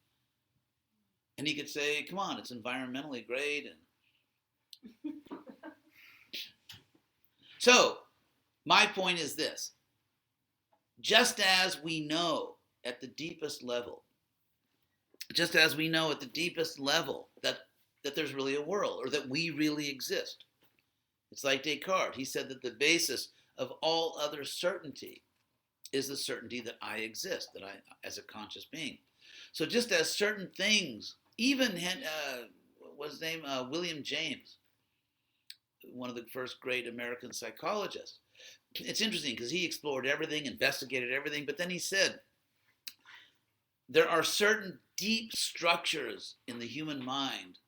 And he could say, come on, it's environmentally great. And so, my point is this. Just as we know at the deepest level, that there's really a world, or that we really exist. It's like Descartes. He said that the basis of all other certainty is the certainty that I exist, that I, as a conscious being. So just as certain things, even, what's his name? William James, one of the first great American psychologists. It's interesting because he explored everything, investigated everything, but then he said, there are certain deep structures in the human mind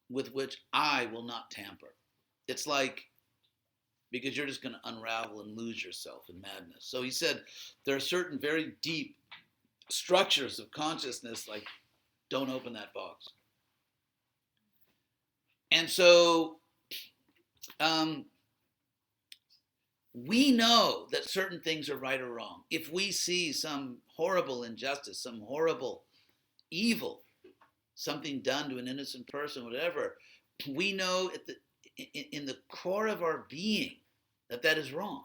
with which I will not tamper. It's like, because you're just going to unravel and lose yourself in madness. So he said, there are certain very deep structures of consciousness, like, don't open that box. And so, we know that certain things are right or wrong. If we see some horrible injustice, some horrible evil, something done to an innocent person, whatever, we know in the core of our being that is wrong.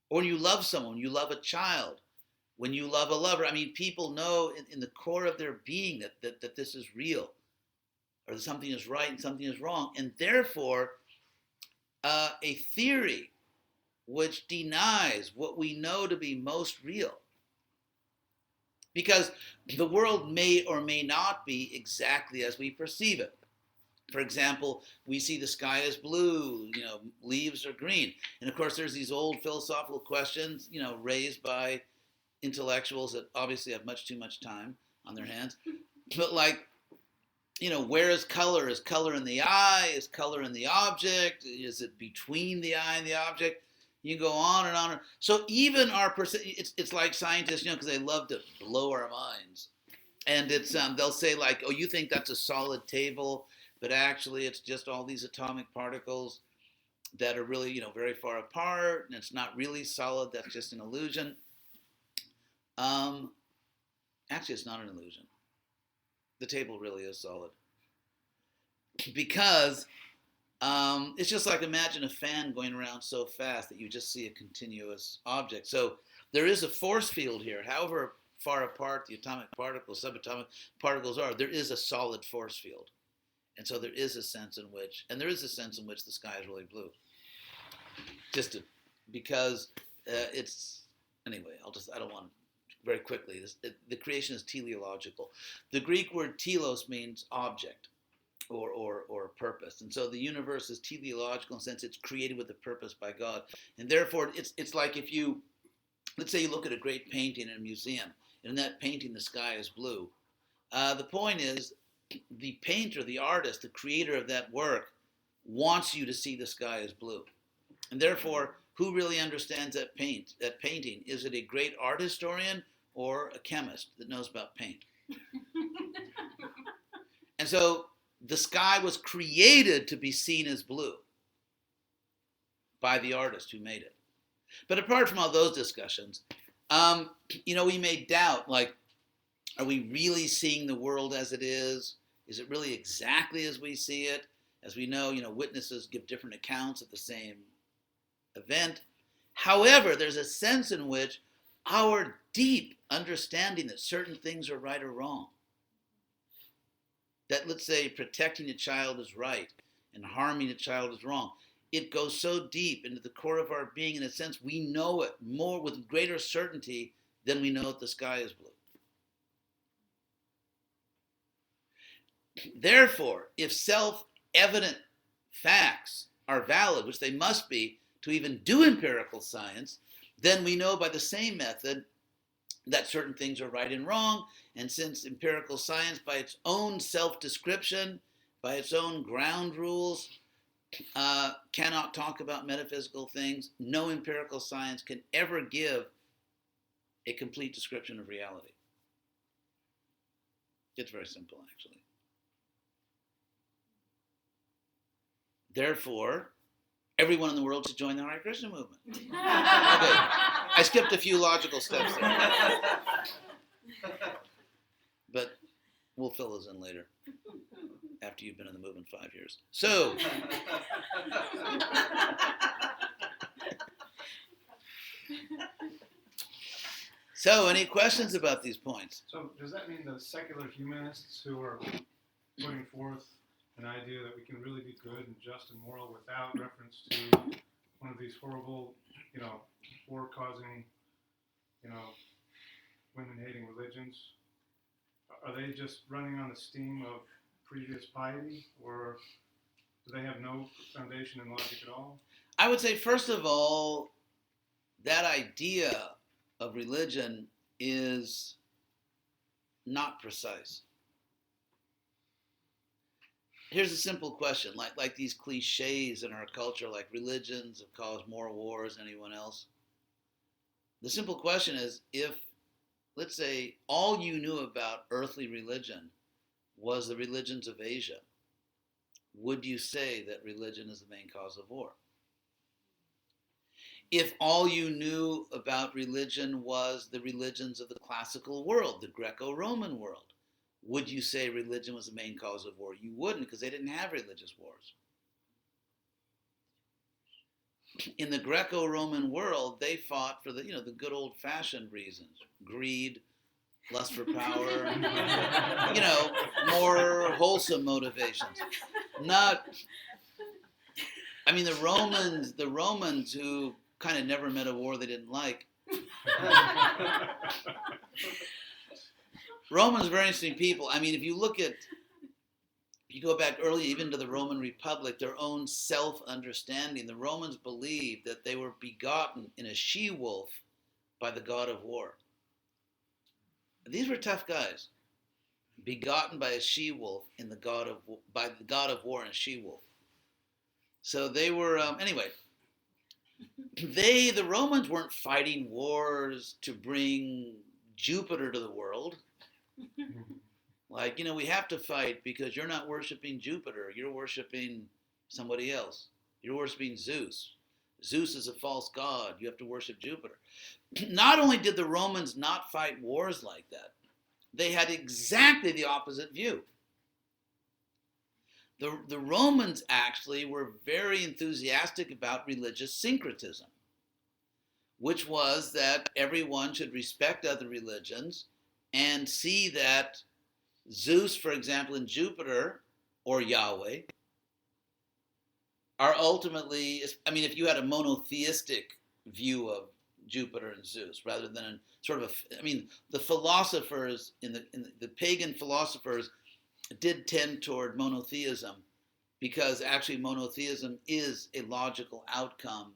Or when you love someone, you love a child, when you love a lover, people know in the core of their being that this is real, or that something is right and something is wrong. And therefore, a theory which denies what we know to be most real, because the world may or may not be exactly as we perceive it. For example, we see the sky as blue, leaves are green. And of course, there's these old philosophical questions, raised by intellectuals that obviously have much too much time on their hands. But where is color? Is color in the eye? Is color in the object? Is it between the eye and the object? You go on and on. So even it's like scientists, because they love to blow our minds. And it's they'll say like, oh, you think that's a solid table, but actually it's just all these atomic particles that are really, very far apart, and it's not really solid. That's just an illusion. Actually, it's not an illusion. The table really is solid. Because it's just like, imagine a fan going around so fast that you just see a continuous object. So there is a force field here. However far apart the atomic particles, subatomic particles are, there is a solid force field. And so there is a sense in which the sky is really blue. Because it's, anyway, I don't want to, very quickly, the creation is teleological. The Greek word telos means object or purpose. And so the universe is teleological in the sense it's created with a purpose by God. And therefore, it's like if you, let's say you look at a great painting in a museum, and in that painting the sky is blue. The point is, the painter, the artist, the creator of that work wants you to see the sky as blue. And therefore, who really understands that painting? Is it a great art historian or a chemist that knows about paint? And so the sky was created to be seen as blue by the artist who made it. But apart from all those discussions, we may doubt, like, are we really seeing the world as it is? Is it really exactly as we see it? As we know, witnesses give different accounts of the same event. However, there's a sense in which our deep understanding that certain things are right or wrong, that, let's say, protecting a child is right and harming a child is wrong, it goes so deep into the core of our being, in a sense, we know it more with greater certainty than we know that the sky is blue. Therefore, if self-evident facts are valid, which they must be to even do empirical science, then we know by the same method that certain things are right and wrong. And since empirical science, by its own self-description, by its own ground rules, cannot talk about metaphysical things, no empirical science can ever give a complete description of reality. It's very simple, actually. Therefore, everyone in the world should join the Hare Krishna movement. I skipped a few logical steps there, but we'll fill those in later after you've been in the movement 5 years. So any questions about these points? So does that mean the secular humanists who are putting forth an idea that we can really be good and just and moral without reference to one of these horrible, war-causing, women-hating religions, are they just running on the steam of previous piety, or do they have no foundation in logic at all? I would say, first of all, that idea of religion is not precise. Here's a simple question, like these cliches in our culture, like religions have caused more wars than anyone else. The simple question is, if, let's say, all you knew about earthly religion was the religions of Asia, would you say that religion is the main cause of war? If all you knew about religion was the religions of the classical world, the Greco-Roman world, would you say religion was the main cause of war? You wouldn't, because they didn't have religious wars. In the Greco-Roman world, they fought for the good old-fashioned reasons: greed, lust for power, more wholesome motivations. The Romans who kind of never met a war they didn't like. Romans are very interesting people. If you go back early, even to the Roman Republic, their own self-understanding, the Romans believed that they were begotten in a she-wolf by the god of war. These were tough guys, begotten by a she-wolf by the god of war and a she-wolf. So they were, anyway, the Romans weren't fighting wars to bring Jupiter to the world. Like, we have to fight because you're not worshiping Jupiter. You're worshiping somebody else. You're worshiping Zeus. Zeus is a false god. You have to worship Jupiter. Not only did the Romans not fight wars like that, they had exactly the opposite view. The Romans actually were very enthusiastic about religious syncretism, which was that everyone should respect other religions and see that Zeus, for example, and Jupiter, or Yahweh, are ultimately, if you had a monotheistic view of Jupiter and Zeus, rather than the philosophers, the pagan philosophers did tend toward monotheism, because actually monotheism is a logical outcome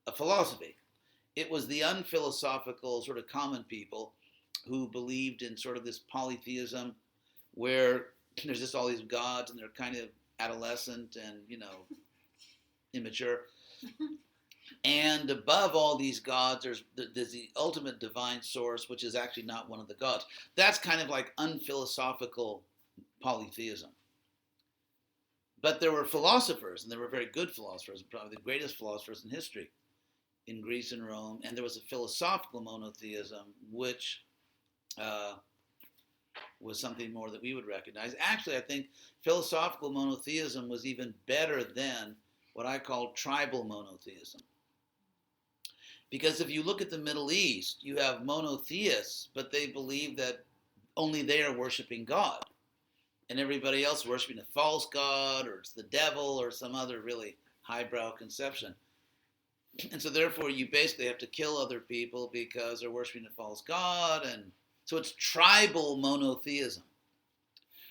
of philosophy. It was the unphilosophical sort of common people who believed in sort of this polytheism, where there's just all these gods and they're kind of adolescent and, immature. And above all these gods, there's the ultimate divine source, which is actually not one of the gods. That's kind of like unphilosophical polytheism. But there were philosophers, and there were very good philosophers, probably the greatest philosophers in history, in Greece and Rome. And there was a philosophical monotheism, which was something more that we would recognize. Actually, I think philosophical monotheism was even better than what I call tribal monotheism. Because if you look at the Middle East, you have monotheists, but they believe that only they are worshiping God, and everybody else worshiping a false god, or it's the devil, or some other really highbrow conception. And so therefore you basically have to kill other people because they're worshiping a false god, and so it's tribal monotheism.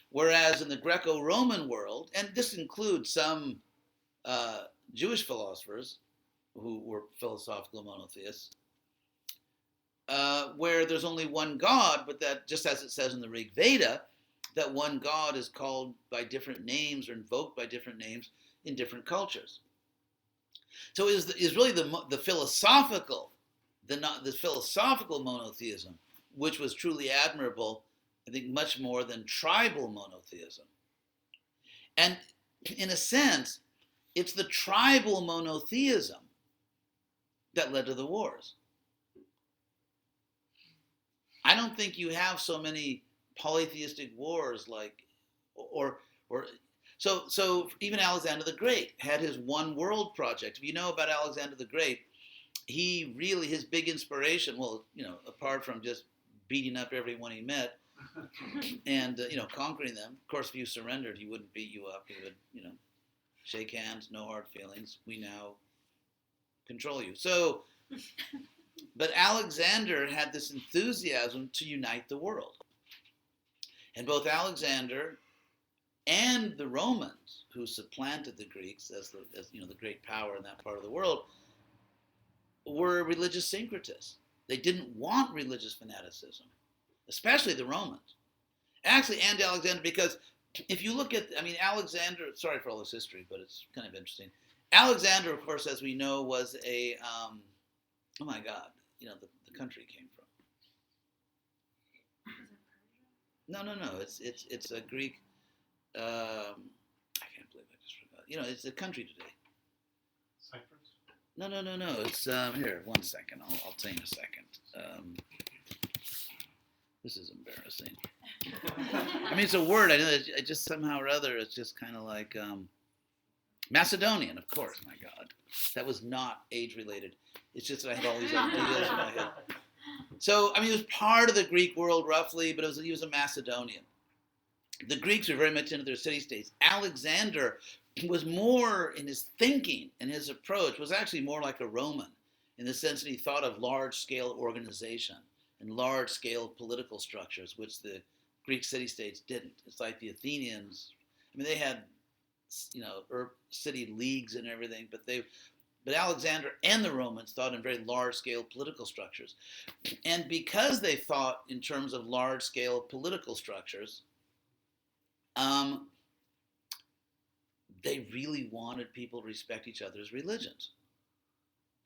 Whereas in the Greco-Roman world, and this includes some Jewish philosophers who were philosophical monotheists, where there's only one God, but that, just as it says in the Rig Veda, that one God is called by different names or invoked by different names in different cultures. So is really the philosophical monotheism, which was truly admirable, I think, much more than tribal monotheism. And in a sense, It's the tribal monotheism that led to the wars. I don't think you have so many polytheistic wars like, or so even Alexander the Great had his one world project. If you know about Alexander the Great, he really, his big inspiration, well, apart from just beating up everyone he met and, conquering them. Of course, if you surrendered, he wouldn't beat you up. He would, shake hands, no hard feelings. We now control you. So, but Alexander had this enthusiasm to unite the world. And both Alexander and the Romans, who supplanted the Greeks as the great power in that part of the world, were religious syncretists. They didn't want religious fanaticism, especially the Romans. Actually, and Alexander, because if you look at, Alexander, sorry for all this history, but it's kind of interesting. Alexander, of course, as we know, was a, oh my God, the country he came from. No, it's a Greek, I can't believe I just forgot. It's a country today. Cyprus? No, it's, here, one second, I'll tell you in a second. This is embarrassing. It's a word, I know, it just somehow or other, it's just kind of like, Macedonian, of course, my God. That was not age-related. It's just that I had all these ideas in my head. So, it was part of the Greek world, roughly, but he was a Macedonian. The Greeks were very much into their city-states. Alexander was more, in his thinking and his approach, was actually more like a Roman, in the sense that he thought of large-scale organization and large-scale political structures, which the Greek city-states didn't. It's like the Athenians. They had, city leagues and everything, but Alexander and the Romans thought in very large-scale political structures. And because they thought in terms of large-scale political structures, they really wanted people to respect each other's religions.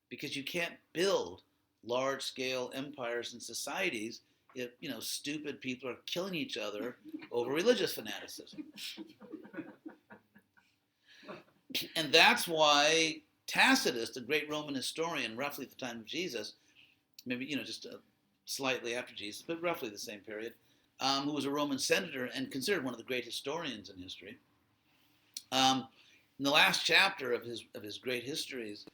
Because you can't build large-scale empires and societies if, stupid people are killing each other over religious fanaticism. And that's why Tacitus, the great Roman historian, roughly at the time of Jesus, maybe, just slightly after Jesus, but roughly the same period, who was a Roman senator and considered one of the great historians in history. In the last chapter of his great histories,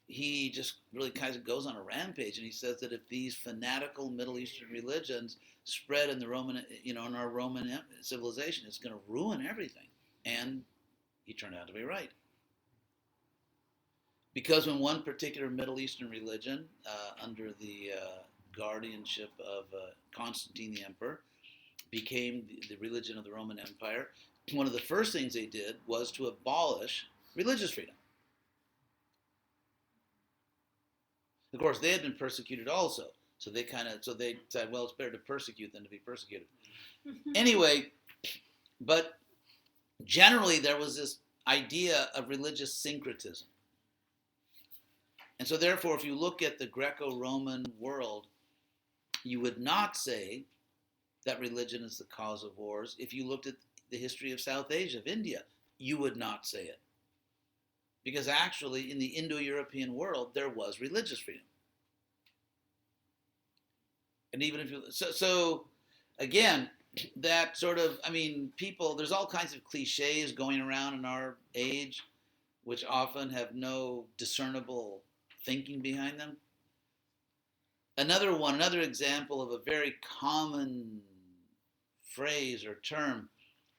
he just really kind of goes on a rampage, and he says that if these fanatical Middle Eastern religions spread in the Roman, in our Roman civilization, it's going to ruin everything. And he turned out to be right. Because when one particular Middle Eastern religion, under the guardianship of Constantine the Emperor, became the religion of the Roman Empire, one of the first things they did was to abolish religious freedom. Of course, they had been persecuted also, so they said, well, it's better to persecute than to be persecuted. Anyway, but generally there was this idea of religious syncretism. And so therefore, if you look at the Greco-Roman world, you would not say that religion is the cause of wars. If you looked at the history of South Asia, of India, you would not say it. Because actually, in the Indo-European world, there was religious freedom. And even if so again, that sort of, people, there's all kinds of cliches going around in our age, which often have no discernible thinking behind them. Another example of a very common phrase or term,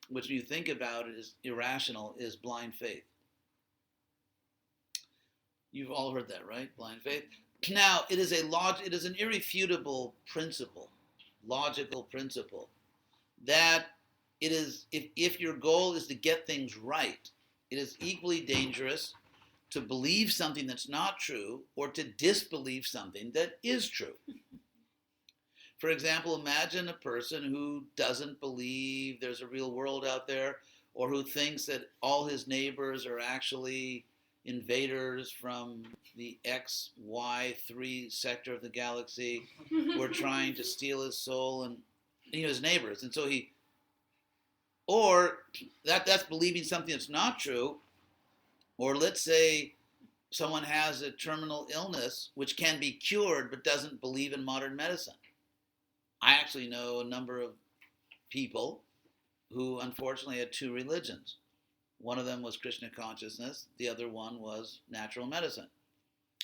which when you think about it is irrational, is blind faith. You've all heard that, right? Blind faith. Now, it is an irrefutable principle, logical principle, that it is, if your goal is to get things right, it is equally dangerous to believe something that's not true or to disbelieve something that is true. For example, imagine a person who doesn't believe there's a real world out there, or who thinks that all his neighbors are actually invaders from the XY3 sector of the galaxy who are trying to steal his soul and his neighbors. And so that's believing something that's not true. Or let's say someone has a terminal illness which can be cured but doesn't believe in modern medicine. I actually know a number of people who unfortunately had two religions. One of them was Krishna consciousness, the other one was natural medicine.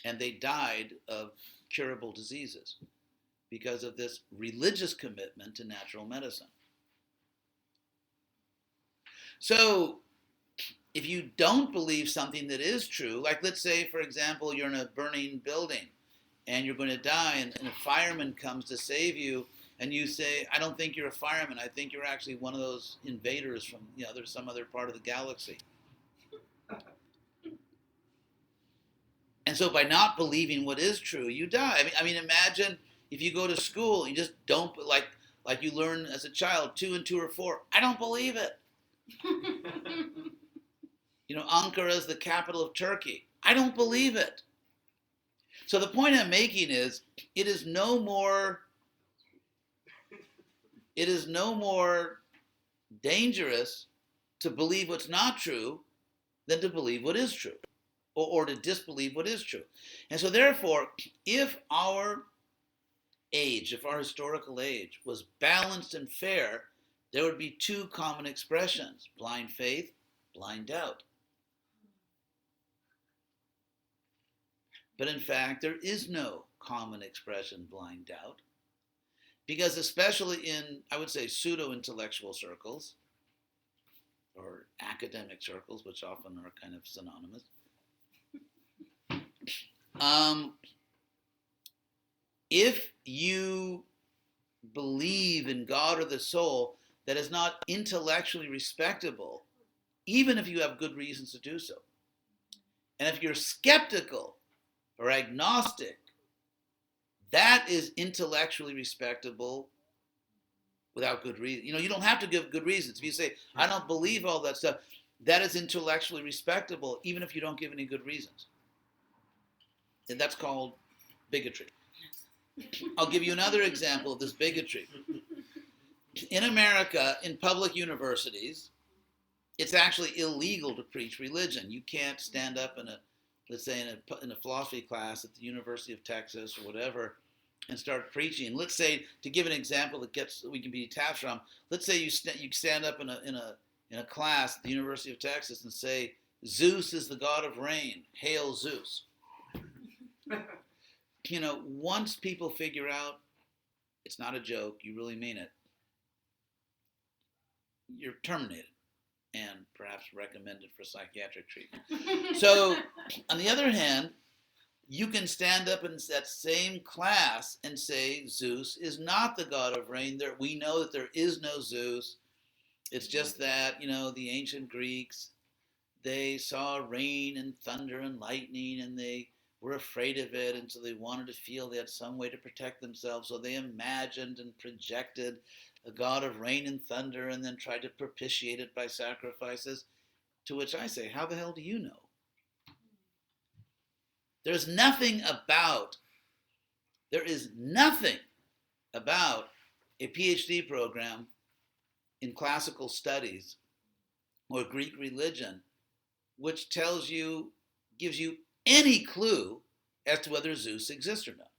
And they died of curable diseases because of this religious commitment to natural medicine. So, if you don't believe something that is true, like let's say, for example, you're in a burning building and you're going to die, and a fireman comes to save you, and you say, I don't think you're a fireman, I think you're actually one of those invaders from there's some other part of the galaxy. And so by not believing what is true, you die. I mean, imagine if you go to school, you just don't, like you learn as a child, 2 and 2 are 4. I don't believe it. Ankara is the capital of Turkey. I don't believe it. So the point I'm making is, it is no more dangerous to believe what's not true than to believe what is true, or to disbelieve what is true. And so therefore, if our historical age was balanced and fair, there would be 2 common expressions: blind faith, blind doubt. But in fact, there is no common expression, blind doubt, because especially in, I would say, pseudo-intellectual circles, or academic circles, which often are kind of synonymous, if you believe in God or the soul that is not intellectually respectable, even if you have good reasons to do so, and if you're skeptical or agnostic, that is intellectually respectable without good reason. You don't have to give good reasons. If you say, I don't believe all that stuff, that is intellectually respectable, even if you don't give any good reasons. And that's called bigotry. I'll give you another example of this bigotry. In America, in public universities, it's actually illegal to preach religion. You can't stand up let's say in a philosophy class at the University of Texas or whatever, and start preaching. Let's say, to give an example that we can be detached from, let's say you stand up in a class at the University of Texas and say, Zeus is the god of rain, hail Zeus. Once people figure out it's not a joke, you really mean it, you're terminated and perhaps recommended for psychiatric treatment. So, on the other hand, you can stand up in that same class and say Zeus is not the god of rain. We know that there is no Zeus. It's just that, the ancient Greeks, they saw rain and thunder and lightning, and they were afraid of it, and so they wanted to feel they had some way to protect themselves, so they imagined and projected a god of rain and thunder and then tried to propitiate it by sacrifices. To which I say, how the hell do you know? There is nothing about a PhD program in classical studies or Greek religion which gives you any clue as to whether Zeus exists or not.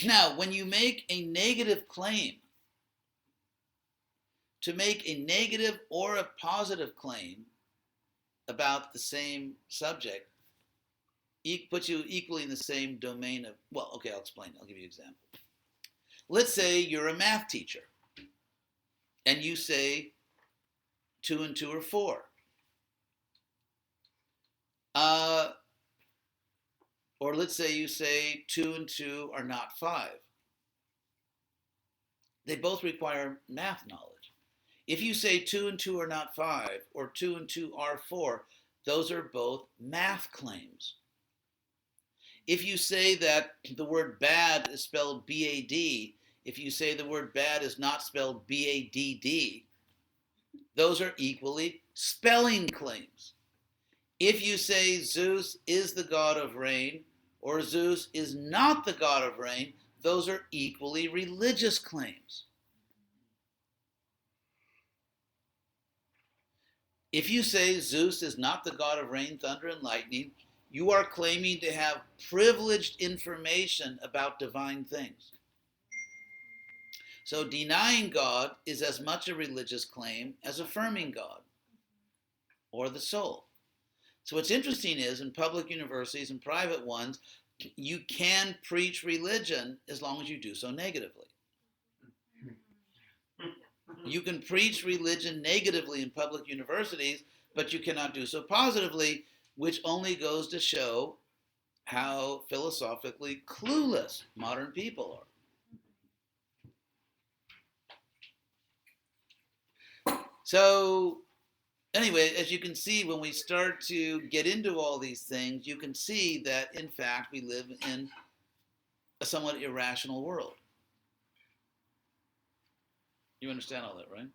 Now, when you make a negative claim, to make a negative or a positive claim about the same subject puts you equally in the same domain of, I'll explain. I'll give you an example. Let's say you're a math teacher, and you say 2 and 2 are 4. Or let's say you say 2 and 2 are not 5. They both require math knowledge. If you say 2 and 2 are not 5, or 2 and 2 are 4, those are both math claims. If you say that the word bad is spelled B-A-D, if you say the word bad is not spelled B-A-D-D, those are equally spelling claims. If you say Zeus is the god of rain, or Zeus is not the god of rain, those are equally religious claims. If you say Zeus is not the god of rain, thunder, and lightning, you are claiming to have privileged information about divine things. So denying God is as much a religious claim as affirming God or the soul. So what's interesting is in public universities and private ones, you can preach religion as long as you do so negatively. You can preach religion negatively in public universities, but you cannot do so positively, which only goes to show how philosophically clueless modern people are. So anyway, as you can see, when we start to get into all these things, you can see that, in fact, we live in a somewhat irrational world. You understand all that, right?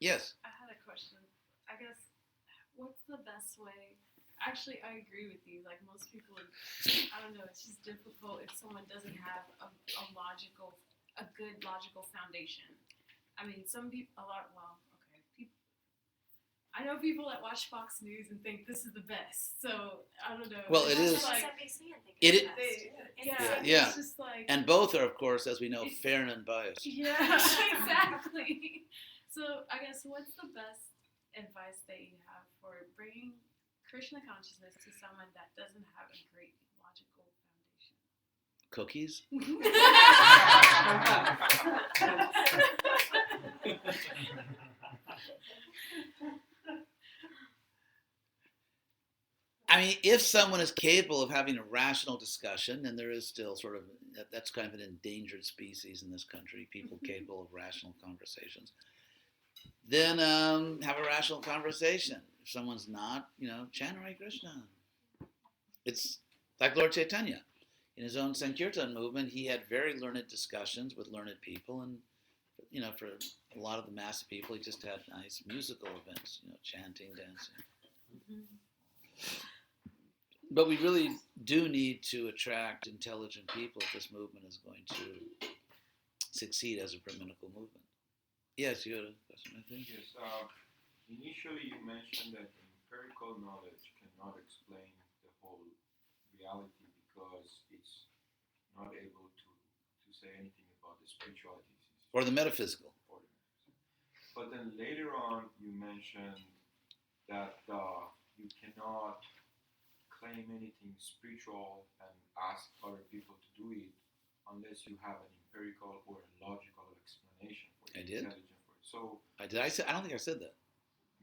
Yes. I had a question. I guess, what's the best way? Actually, I agree with you. Like most people, I don't know. It's just difficult if someone doesn't have a good logical foundation. I mean, some people, I know people that watch Fox News and think this is the best. So I don't know. Well, it It's is. just like MSNBC, I think It it's is- best. Yeah. It's just like. And both are, of course, as we know, fair and unbiased. Yeah, exactly. So I guess what's the best advice that you have for bringing Krishna consciousness to someone that doesn't have a great logical Cookies? I mean, if someone is capable of having a rational discussion, and there is still sort of, that's kind of an endangered species in this country, people capable of rational conversations, then have a rational conversation. If someone's not, chant Hare Krishna. It's like Lord Chaitanya. In his own Sankirtan movement, he had very learned discussions with learned people, and for a lot of the mass of people, he just had nice musical events, chanting, dancing. But we really do need to attract intelligent people if this movement is going to succeed as a brahminical movement. Yes, you had a question, I think. Yes. Initially, you mentioned that empirical knowledge cannot explain the whole reality because it's not able to say anything about the spirituality. Or the metaphysical. But then later on, you mentioned that you cannot claim anything spiritual and ask other people to do it unless you have an empirical or a logical explanation for it. I did. So I don't think I said that.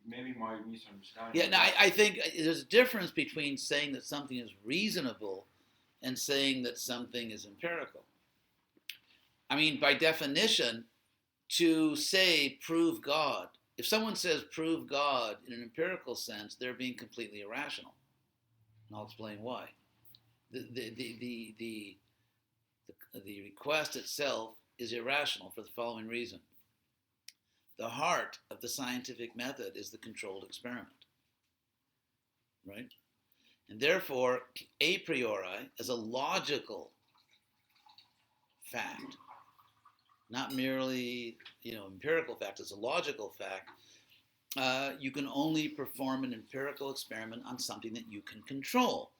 maybe my misunderstanding. Yeah, no, I think there's a difference between saying that something is reasonable and saying that something is empirical. I mean, by definition, to say prove God, if someone says prove God in an empirical sense, they're being completely irrational. And I'll explain why. The request itself is irrational for the following reason. The heart of the scientific method is the controlled experiment, right? And therefore, a priori, as a logical fact, not merely, empirical fact, as a logical fact, you can only perform an empirical experiment on something that you can control.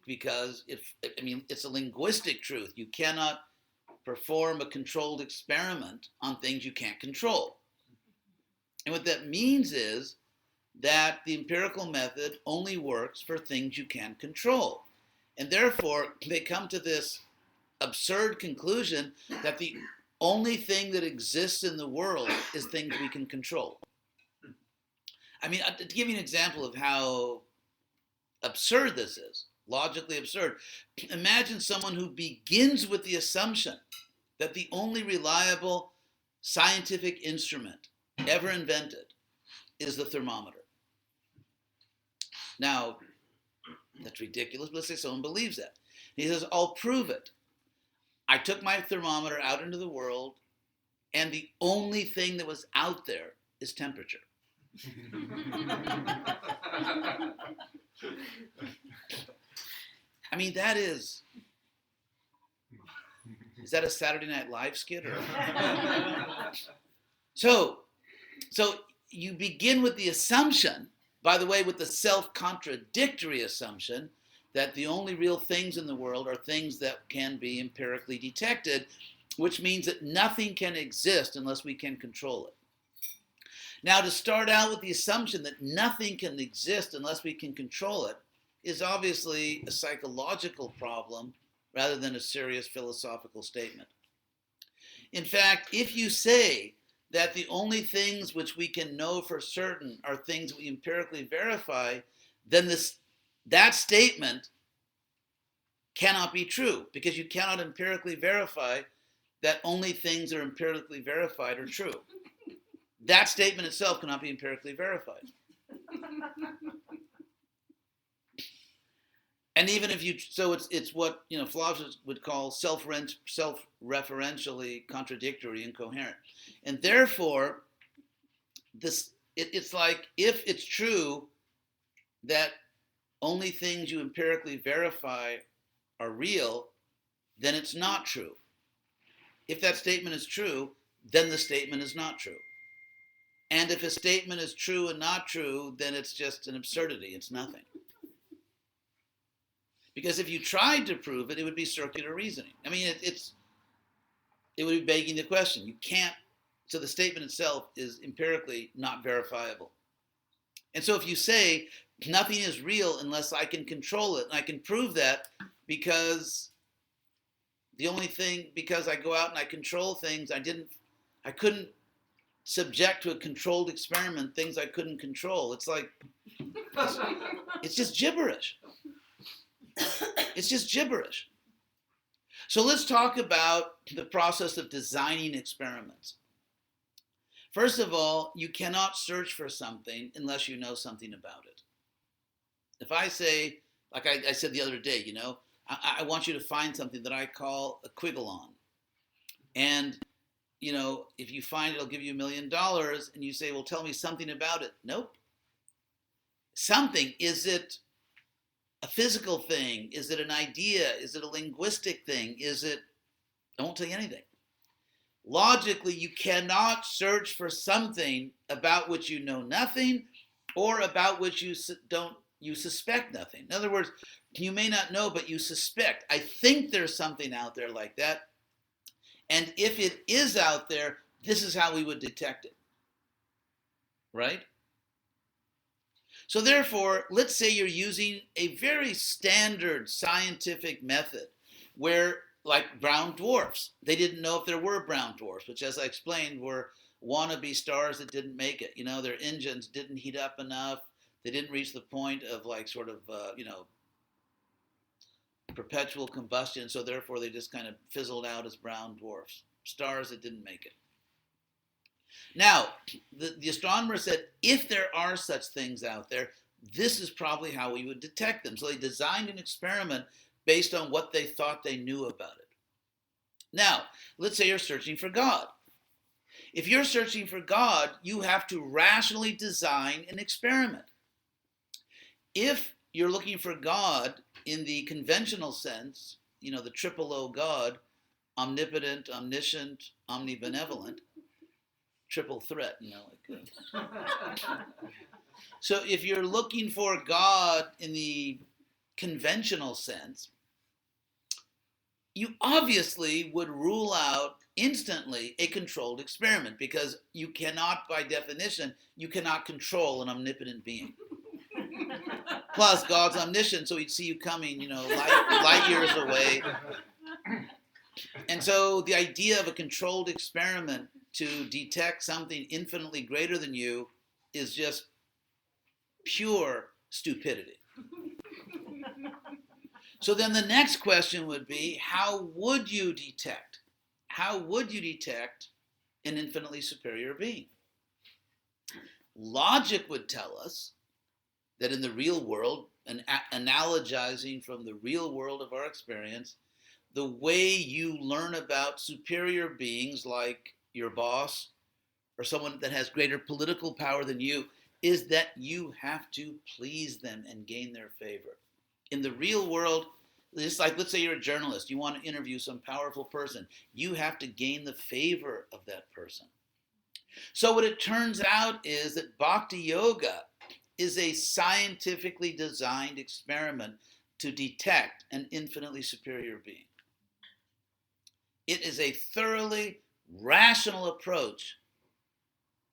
Because it's a linguistic truth. You cannot perform a controlled experiment on things you can't control. And what that means is that the empirical method only works for things you can control. And therefore, they come to this absurd conclusion that the only thing that exists in the world is things we can control. I mean, to give you an example of how absurd this is, logically absurd, imagine someone who begins with the assumption that the only reliable scientific instrument ever invented is the thermometer. Now, that's ridiculous, but let's say someone believes that. He says, I'll prove it. I took my thermometer out into the world, and the only thing that was out there is temperature. I mean, that is Is that a Saturday Night Live skit? Or? So you begin with the assumption, by the way, with the self-contradictory assumption that the only real things in the world are things that can be empirically detected, which means that nothing can exist unless we can control it. Now, to start out with the assumption that nothing can exist unless we can control it is obviously a psychological problem rather than a serious philosophical statement. In fact, if you say that the only things which we can know for certain are things we empirically verify, then that statement cannot be true, because you cannot empirically verify that only things that are empirically verified are true. That statement itself cannot be empirically verified. And even if you, so it's what philosophers would call self-referentially contradictory, incoherent, and therefore it's like, if it's true that only things you empirically verify are real, then it's not true. If that statement is true, then the statement is not true. And if a statement is true and not true, then it's just an absurdity. It's nothing. Because if you tried to prove it, it would be circular reasoning. I mean, it would be begging the question. You can't, so the statement itself is empirically not verifiable. And so if you say nothing is real unless I can control it, and I can prove that because because I go out and I control things, I couldn't subject to a controlled experiment things I couldn't control. It's like, it's just gibberish. It's just gibberish. So let's talk about the process of designing experiments. First of all, you cannot search for something unless you know something about it. If I say, like I said the other day, I want you to find something that I call a quigglon. And, if you find it, it'll give you $1 million. And you say, well, tell me something about it. Nope. Something. Is it a physical thing? Is it an idea? Is it a linguistic thing? I won't tell you anything. Logically, you cannot search for something about which you know nothing, or about which you suspect nothing. In other words, you may not know, but you suspect. I think there's something out there like that. And if it is out there, this is how we would detect it. Right? So therefore, let's say you're using a very standard scientific method where, like brown dwarfs, they didn't know if there were brown dwarfs, which, as I explained, were wannabe stars that didn't make it. Their engines didn't heat up enough. They didn't reach the point of perpetual combustion, so therefore they just kind of fizzled out as brown dwarfs, stars that didn't make it. Now, the astronomer said, if there are such things out there, this is probably how we would detect them. So they designed an experiment based on what they thought they knew about it. Now, let's say you're searching for God. If you're searching for God, you have to rationally design an experiment. If you're looking for God in the conventional sense, the triple O God, omnipotent, omniscient, omnibenevolent, triple threat, So if you're looking for God in the conventional sense, you obviously would rule out instantly a controlled experiment, because you cannot, by definition, you cannot control an omnipotent being. Plus, God's omniscient, so he'd see you coming, light years away. And so the idea of a controlled experiment to detect something infinitely greater than you is just pure stupidity. So then the next question would be, how would you detect an infinitely superior being? Logic would tell us that in the real world, and analogizing from the real world of our experience, the way you learn about superior beings like your boss or someone that has greater political power than you is that you have to please them and gain their favor. In the real world, Just like, let's say you're a journalist, you want to interview some powerful person. You have to gain the favor of that person. So what it turns out is that Bhakti Yoga is a scientifically designed experiment to detect an infinitely superior being. It is a thoroughly rational approach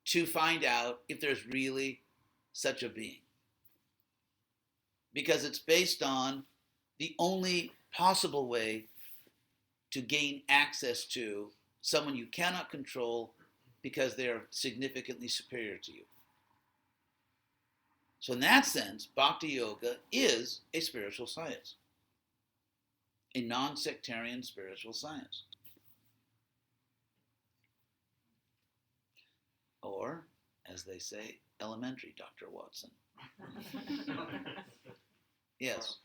to find out if there's really such a being. Because it's based on the only possible way to gain access to someone you cannot control because they're significantly superior to you. So in that sense, Bhakti Yoga is a spiritual science, a non-sectarian spiritual science. Or, as they say, elementary, Dr. Watson. Yes.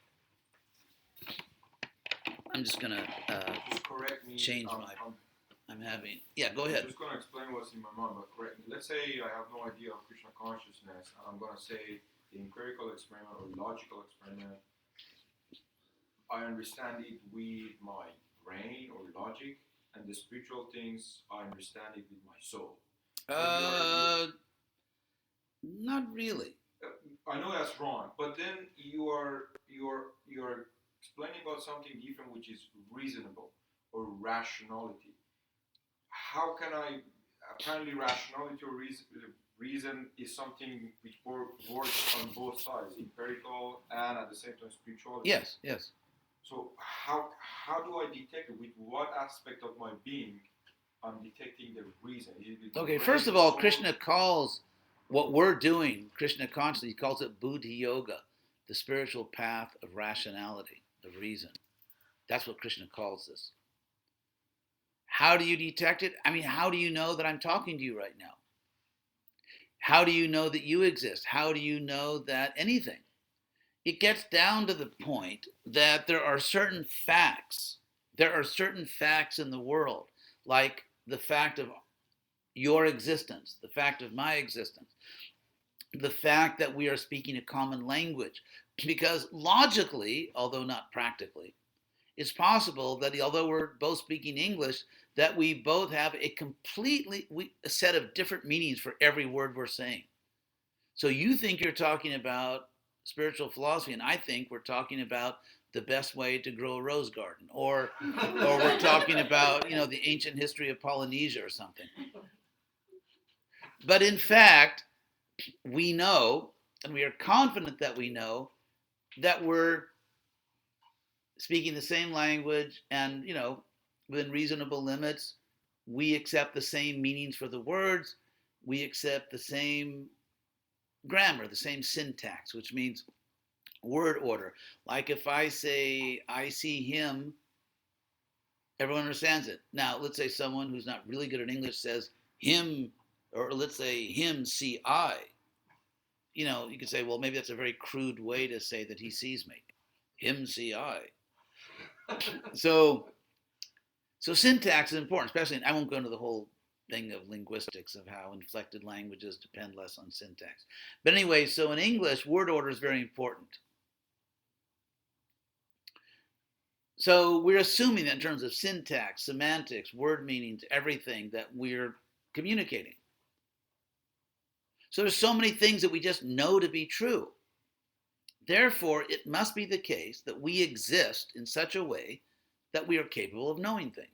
I'm just going to Just correct me. change my... I'm having... Yeah, go ahead. I'm just going to explain what's in my mind, but correct me. Let's say I have no idea of Krishna consciousness, and I'm going to say the empirical experiment or logical experiment, I understand it with my brain or logic, and the spiritual things, I understand it with my soul. Not really. I know that's wrong, but then you're explaining about something different, which is reasonable or rationality. How can I? Apparently, rationality or reason is something which works on both sides, empirical and at the same time spirituality. Yes, yes. So how do I detect it? With what aspect of my being I'm detecting the reason? Okay, first of all, Krishna calls what we're doing, Krishna consciously, he calls it Buddhi Yoga, the spiritual path of rationality, of reason. That's what Krishna calls this. How do you detect it? I mean, how do you know that I'm talking to you right now? How do you know that you exist? How do you know that anything? It gets down to the point that there are certain facts. There are certain facts in the world, like the fact of your existence, the fact of my existence, the fact that we are speaking a common language. Because logically, although not practically, it's possible that although we're both speaking English, that we both have a set of different meanings for every word we're saying. So you think you're talking about spiritual philosophy, and I think we're talking about the best way to grow a rose garden, or we're talking about, the ancient history of Polynesia or something. But in fact, we know, and we are confident that we know, that we're speaking the same language, and within reasonable limits, we accept the same meanings for the words, we accept the same grammar, the same syntax, which means word order. Like if I say, I see him, everyone understands it. Now, let's say someone who's not really good at English says him, or let's say him see I. You could say, well, maybe that's a very crude way to say that he sees me. Him see I. So syntax is important, especially, I won't go into the whole thing of linguistics, of how inflected languages depend less on syntax. But anyway, so in English, word order is very important. So we're assuming that in terms of syntax, semantics, word meanings, everything, that we're communicating. So there's so many things that we just know to be true. Therefore, it must be the case that we exist in such a way that we are capable of knowing things.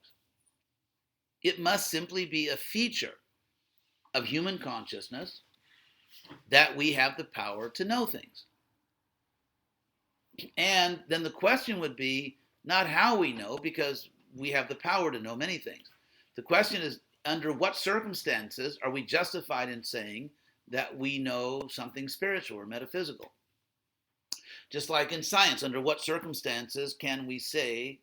It must simply be a feature of human consciousness that we have the power to know things. And then the question would be not how we know, because we have the power to know many things. The question is, under what circumstances are we justified in saying that we know something spiritual or metaphysical? Just like in science, under what circumstances can we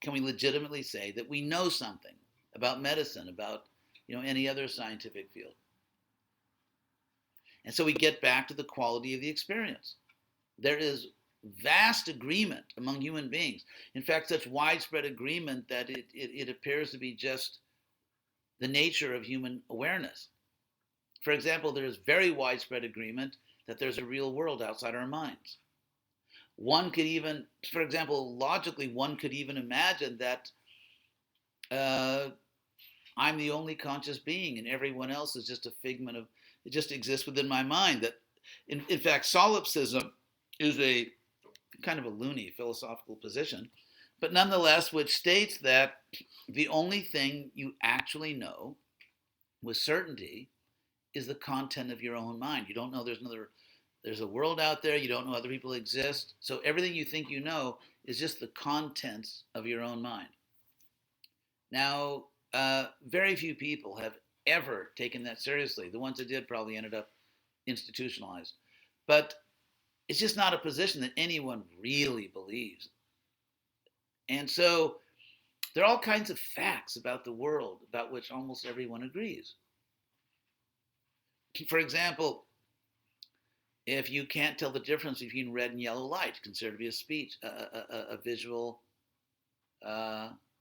legitimately say that we know something about medicine, about any other scientific field? And so we get back to the quality of the experience. There is vast agreement among human beings. In fact, such widespread agreement that it appears to be just the nature of human awareness. For example, there is very widespread agreement that there's a real world outside our minds. One could even, for example, logically, one could even imagine that I'm the only conscious being and everyone else is just a figment of, it just exists within my mind. That, in fact, solipsism is a kind of a loony philosophical position, but nonetheless, which states that the only thing you actually know with certainty is the content of your own mind. You don't know there's a world out there, you don't know other people exist. So everything you think you know is just the contents of your own mind. Now, very few people have ever taken that seriously. The ones that did probably ended up institutionalized. But it's just not a position that anyone really believes. And so there are all kinds of facts about the world about which almost everyone agrees. For example, if you can't tell the difference between red and yellow light, it's considered to be a visual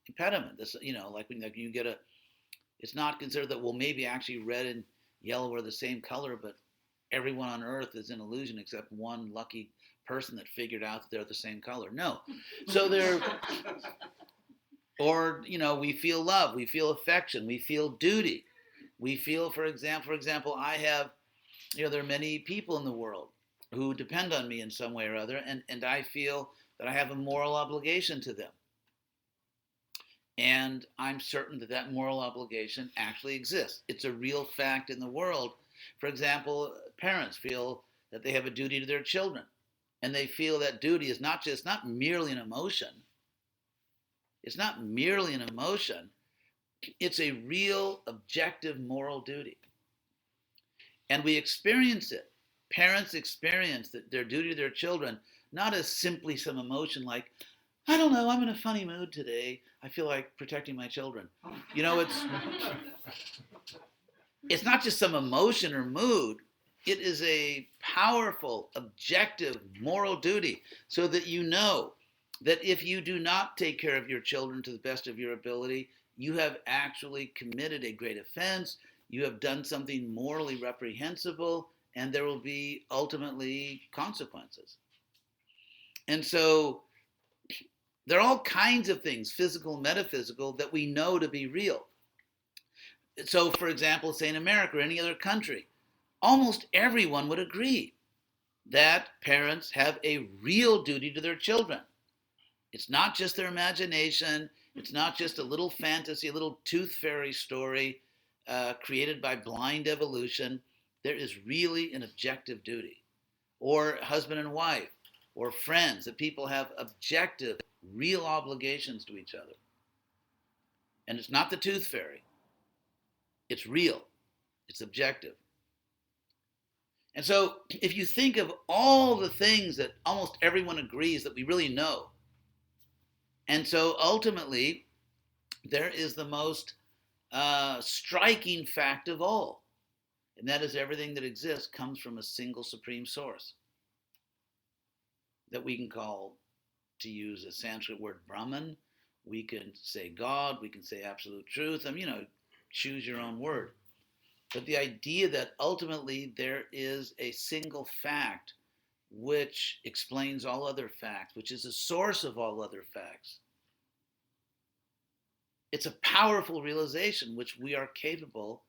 impediment. This, like when you get it's not considered that, well, maybe actually red and yellow are the same color, but everyone on earth is an illusion except one lucky person that figured out that they're the same color. No. So or, we feel love, we feel affection, we feel duty. We feel, for example, I have, there are many people in the world who depend on me in some way or other, and I feel that I have a moral obligation to them. And I'm certain that that moral obligation actually exists. It's a real fact in the world. For example, parents feel that they have a duty to their children, and they feel that duty is not merely an emotion. It's not merely an emotion. It's a real, objective moral duty. And we experience it. Parents experience that their duty to their children, not as simply some emotion like, I don't know, I'm in a funny mood today, I feel like protecting my children. It's not just some emotion or mood. It is a powerful, objective, moral duty, so that you know that if you do not take care of your children to the best of your ability, you have actually committed a great offense, you have done something morally reprehensible, and there will be ultimately consequences. And so there are all kinds of things, physical, metaphysical, that we know to be real. So, for example, say in America or any other country, almost everyone would agree that parents have a real duty to their children. It's not just their imagination. It's not just a little fantasy, a little tooth fairy story created by blind evolution. There is really an objective duty. Or husband and wife, or friends, that people have objective, real obligations to each other. And it's not the tooth fairy. It's real. It's objective. And so if you think of all the things that almost everyone agrees that we really know, and so ultimately there is the most striking fact of all, and that is everything that exists comes from a single supreme source that we can call, to use a Sanskrit word, Brahman. We can say God, we can say absolute truth. Choose your own word. But the idea that ultimately there is a single fact which explains all other facts, which is the source of all other facts. It's a powerful realization which we are capable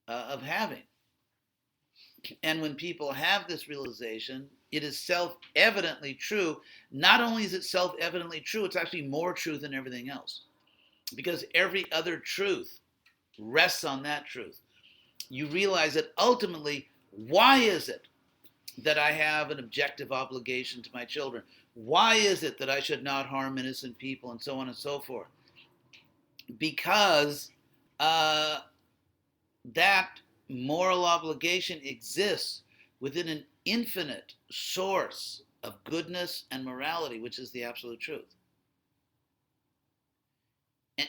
of having. And when people have this realization, it is self-evidently true. Not only is it self-evidently true, it's actually more true than everything else. Because every other truth rests on that truth. You realize that ultimately, why is it that I have an objective obligation to my children? Why is it that I should not harm innocent people, and so on and so forth? Because that moral obligation exists within an infinite source of goodness and morality, which is the absolute truth.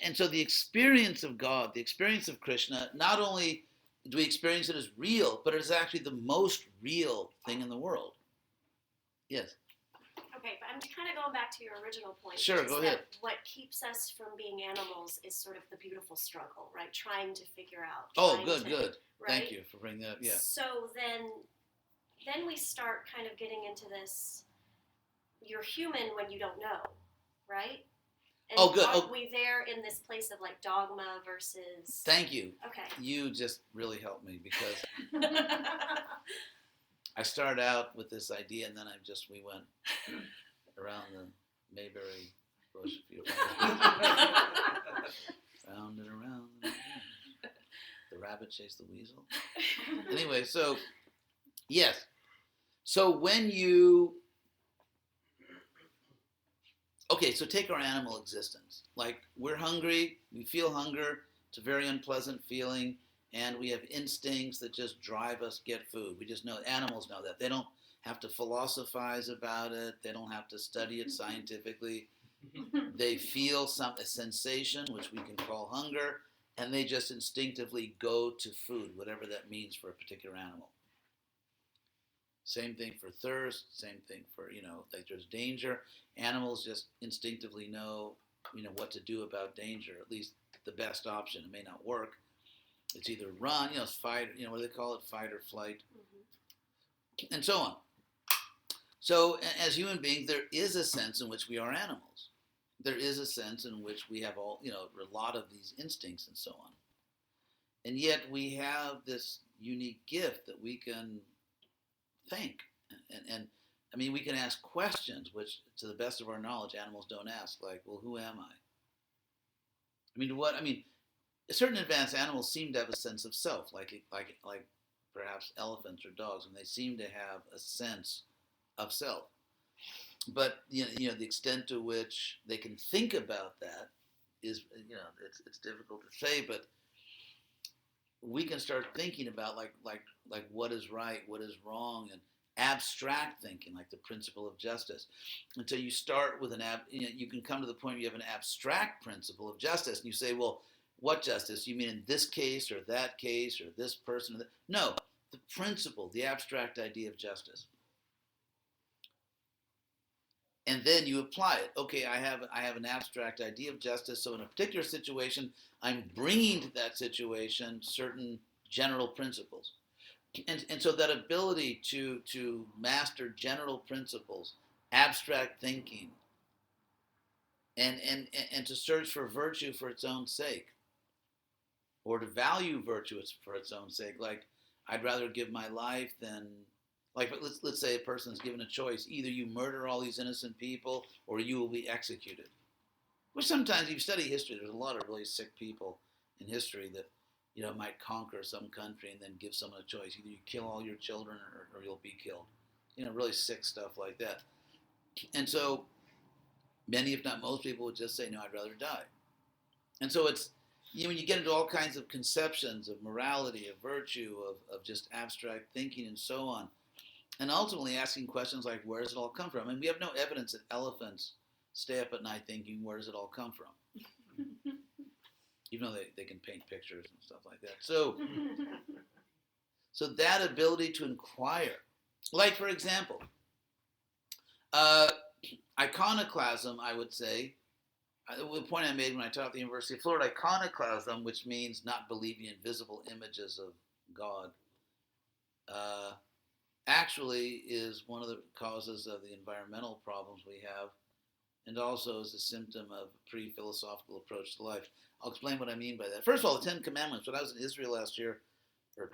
And so the experience of God, the experience of Krishna, not only do we experience it as real, but it is actually the most real thing in the world. Yes? Okay, but I'm kind of going back to your original point. Sure, which is go that ahead. What keeps us from being animals is sort of the beautiful struggle, right? Trying to figure out. Oh, trying good, to- good. Right? Thank you for bringing that up. Yeah. So then we start kind of getting into this you're human when you don't know, right? And Oh, good. aren't we there in this place of like dogma versus? Thank you. Okay. You just really helped me because I started out with this idea, and then we went around the Mayberry bush a few times. Round and around. The rabbit chased the weasel. Anyway, so, yes. So when you... Okay, so take our animal existence. Like, we're hungry, we feel hunger, it's a very unpleasant feeling, and we have instincts that just drive us get food. We just know, animals know that. They don't have to philosophize about it, they don't have to study it scientifically. They feel a sensation, which we can call hunger, and they just instinctively go to food, whatever that means for a particular animal. Same thing for thirst, same thing for, like there's danger. Animals just instinctively know, what to do about danger, at least the best option. It may not work. It's either run, fight, what do they call it? Fight or flight, and so on. So as human beings, there is a sense in which we are animals. There is a sense in which we have a lot of these instincts and so on. And yet we have this unique gift that we can think. And I mean, we can ask questions, which to the best of our knowledge, animals don't ask, like, well, who am I? Certain advanced animals seem to have a sense of self, like perhaps elephants or dogs, and they seem to have a sense of self. But the extent to which they can think about that is, it's difficult to say. But we can start thinking about like what is right, what is wrong, and abstract thinking, like the principle of justice. And so you start with you can come to the point where you have an abstract principle of justice, and you say, well, what justice? You mean in this case or that case or this person? No, the principle, the abstract idea of justice. And then you apply it. Okay, I have an abstract idea of justice. So in a particular situation, I'm bringing to that situation certain general principles. And so that ability to master general principles, abstract thinking, and to search for virtue for its own sake, or to value virtue for its own sake. Like, I'd rather give my life than... Like, let's say a person is given a choice. Either you murder all these innocent people or you will be executed. Which sometimes, if you study history, there's a lot of really sick people in history that, might conquer some country and then give someone a choice. Either you kill all your children or you'll be killed. Really sick stuff like that. And so many, if not most people, would just say, no, I'd rather die. And so it's, when you get into all kinds of conceptions of morality, of virtue, of just abstract thinking and so on, and ultimately asking questions like, where does it all come from? And we have no evidence that elephants stay up at night thinking, where does it all come from? Even though they can paint pictures and stuff like that. So that ability to inquire. Like, for example, iconoclasm, I would say, the point I made when I taught at the University of Florida, iconoclasm, which means not believing in visible images of God, actually is one of the causes of the environmental problems we have, and also is a symptom of a pre-philosophical approach to life. I'll explain what I mean by that. First of all, the Ten Commandments. When I was in Israel last year, or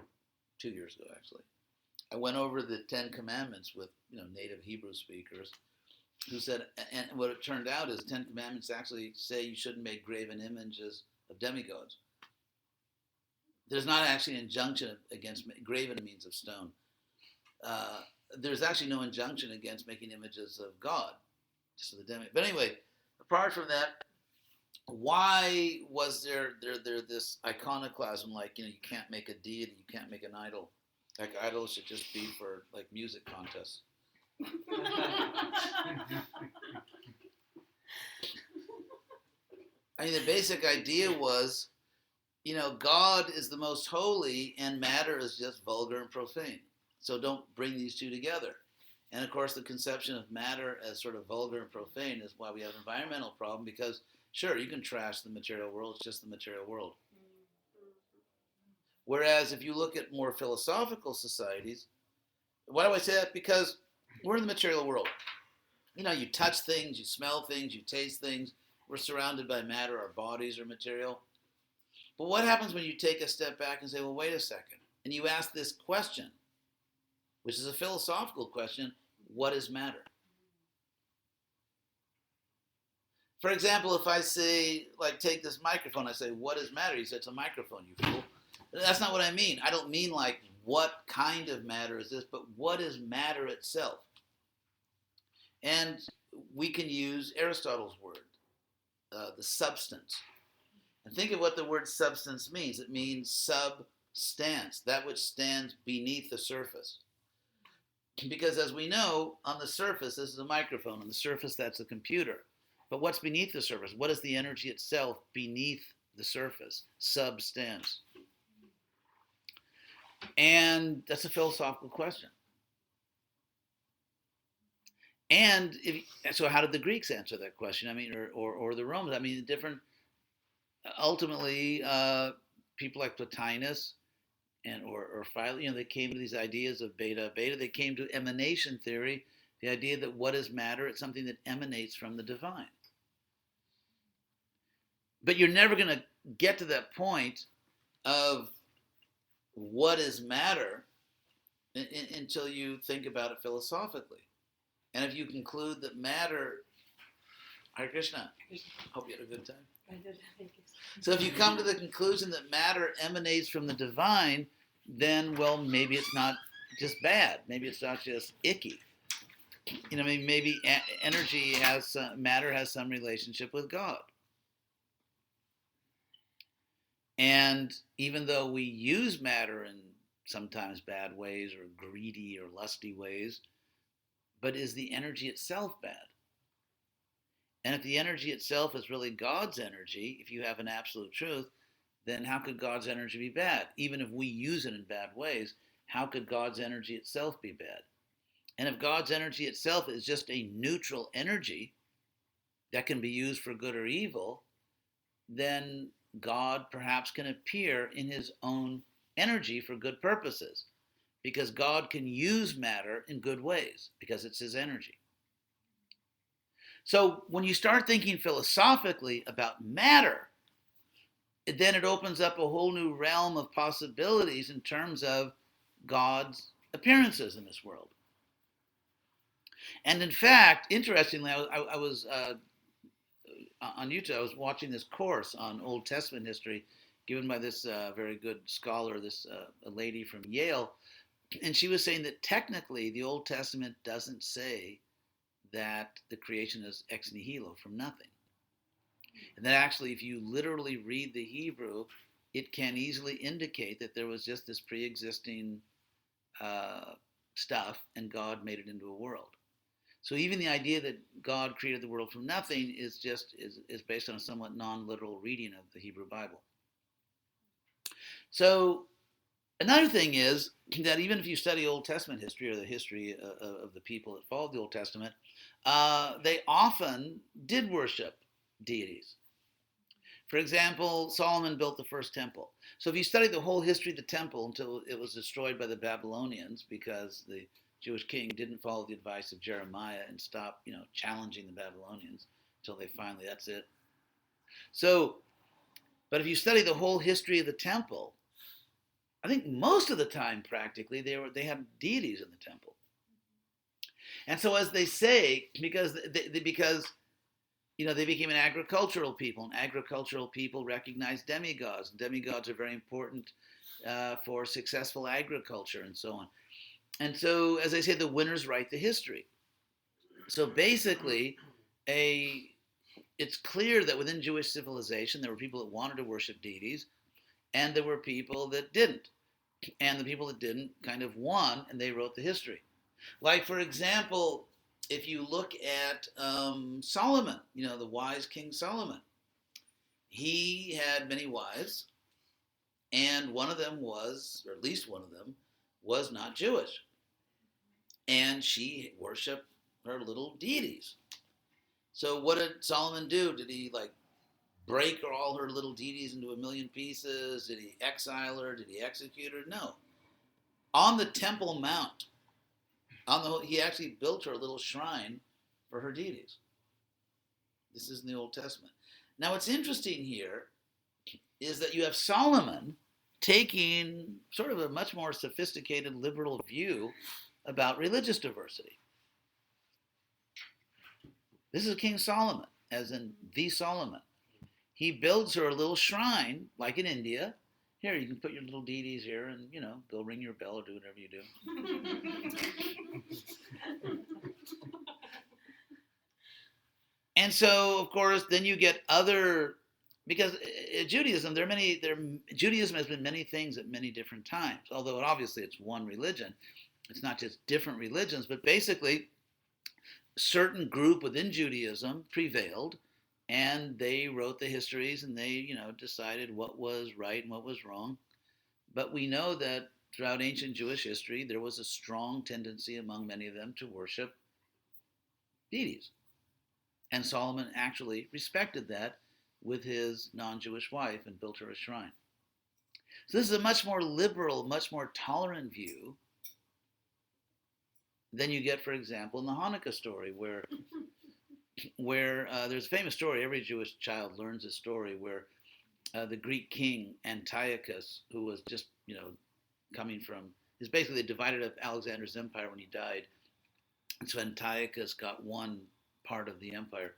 2 years ago actually, I went over the Ten Commandments with native Hebrew speakers who said, and what it turned out is the Ten Commandments actually say you shouldn't make graven images of demigods. There's not actually an injunction against graven means of stone. There's actually no injunction against making images of God, just of the demigod. But anyway, apart from that, why was there this iconoclasm, like, you can't make a deity, you can't make an idol. Like, idols should just be for, like, music contests. I mean, the basic idea was, God is the most holy and matter is just vulgar and profane. So don't bring these two together. And of course, the conception of matter as sort of vulgar and profane is why we have an environmental problem, because sure, you can trash the material world, it's just the material world. Whereas if you look at more philosophical societies, why do I say that? Because we're in the material world. You know, you touch things, you smell things, you taste things. We're surrounded by matter, our bodies are material. But what happens when you take a step back and say, well, wait a second, and you ask this question, which is a philosophical question, what is matter? For example, if I say, like, take this microphone, I say, what is matter? You say, it's a microphone, you fool. That's not what I mean. I don't mean, like, what kind of matter is this, but what is matter itself? And we can use Aristotle's word, the substance. And think of what the word substance means. It means substance, that which stands beneath the surface. Because as we know, on the surface, this is a microphone. On the surface, that's a computer. But what's beneath the surface? What is the energy itself beneath the surface? Substance. And that's a philosophical question. And so how did the Greeks answer that question? I mean, or the Romans? I mean, ultimately, people like Plotinus or Philo, they came to these ideas of beta. They came to emanation theory, the idea that what is matter? It's something that emanates from the divine. But you're never going to get to that point of what is matter until you think about it philosophically. And if you conclude that matter, Hare Krishna, hope you had a good time. I did. Thank you. So if you come to the conclusion that matter emanates from the divine, then, well, maybe it's not just bad. Maybe it's not just icky. Maybe matter has some relationship with God. And even though we use matter in sometimes bad ways or greedy or lusty ways, but is the energy itself bad? And if the energy itself is really God's energy, if you have an absolute truth, then how could God's energy be bad? Even if we use it in bad ways, how could God's energy itself be bad? And if God's energy itself is just a neutral energy that can be used for good or evil, then God perhaps can appear in his own energy for good purposes, because God can use matter in good ways because it's his energy. So when you start thinking philosophically about matter, then it opens up a whole new realm of possibilities in terms of God's appearances in this world. And in fact, interestingly, I was on YouTube, I was watching this course on Old Testament history given by this very good scholar, a lady from Yale, and she was saying that technically the Old Testament doesn't say that the creation is ex nihilo, from nothing. And that actually, if you literally read the Hebrew, it can easily indicate that there was just this pre-existing stuff and God made it into a world. So even the idea that God created the world from nothing is based on a somewhat non-literal reading of the Hebrew Bible. So another thing is that even if you study Old Testament history or the history of the people that followed the Old Testament, they often did worship deities. For example, Solomon built the first temple. So if you study the whole history of the temple until it was destroyed by the Babylonians because the Jewish king didn't follow the advice of Jeremiah and stop, challenging the Babylonians until they finally, that's it. So, but if you study the whole history of the temple, I think most of the time, practically, they had deities in the temple. And so, as they say, because they became an agricultural people, and agricultural people recognize demigods. And demigods are very important for successful agriculture and so on. And so, as I say, the winners write the history. So basically, it's clear that within Jewish civilization, there were people that wanted to worship deities, and there were people that didn't. And the people that didn't kind of won, and they wrote the history. Like, for example, if you look at Solomon, the wise King Solomon, he had many wives, and one of them was, or at least one of them, was not Jewish. And she worshiped her little deities. So what did Solomon do? Did he break all her little deities into a million pieces? Did he exile her? Did he execute her? No. On the Temple Mount, he actually built her a little shrine for her deities. This is in the Old Testament. Now, what's interesting here is that you have Solomon taking sort of a much more sophisticated liberal view about religious diversity. This is King Solomon, as in the Solomon. He builds her a little shrine, like in India. Here, you can put your little deities here and, go ring your bell or do whatever you do. And so, of course, then you get other, because Judaism, Judaism has been many things at many different times, although obviously it's one religion. It's not just different religions, but basically a certain group within Judaism prevailed, and they wrote the histories, and they, decided what was right and what was wrong. But we know that throughout ancient Jewish history, there was a strong tendency among many of them to worship deities. And Solomon actually respected that with his non-Jewish wife and built her a shrine. So this is a much more liberal, much more tolerant view than you get, for example, in the Hanukkah story, where there's a famous story. Every Jewish child learns this story where the Greek king Antiochus, who was just, coming from, is basically divided up Alexander's empire when he died. And so Antiochus got one part of the empire.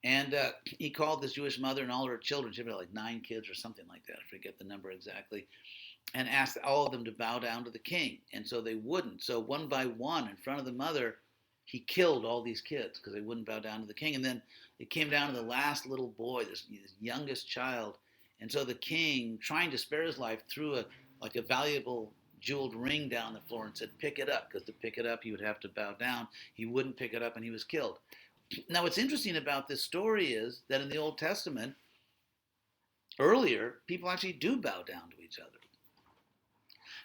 And he called this Jewish mother and all her children, she had like 9 kids or something like that, I forget the number exactly, and asked all of them to bow down to the king. And so they wouldn't. So one by one, in front of the mother, he killed all these kids because they wouldn't bow down to the king. And then it came down to the last little boy, this youngest child. And so the king, trying to spare his life, threw a valuable jeweled ring down the floor and said, pick it up, because to pick it up, he would have to bow down. He wouldn't pick it up, and he was killed. Now, what's interesting about this story is that in the Old Testament, earlier, people actually do bow down to each other.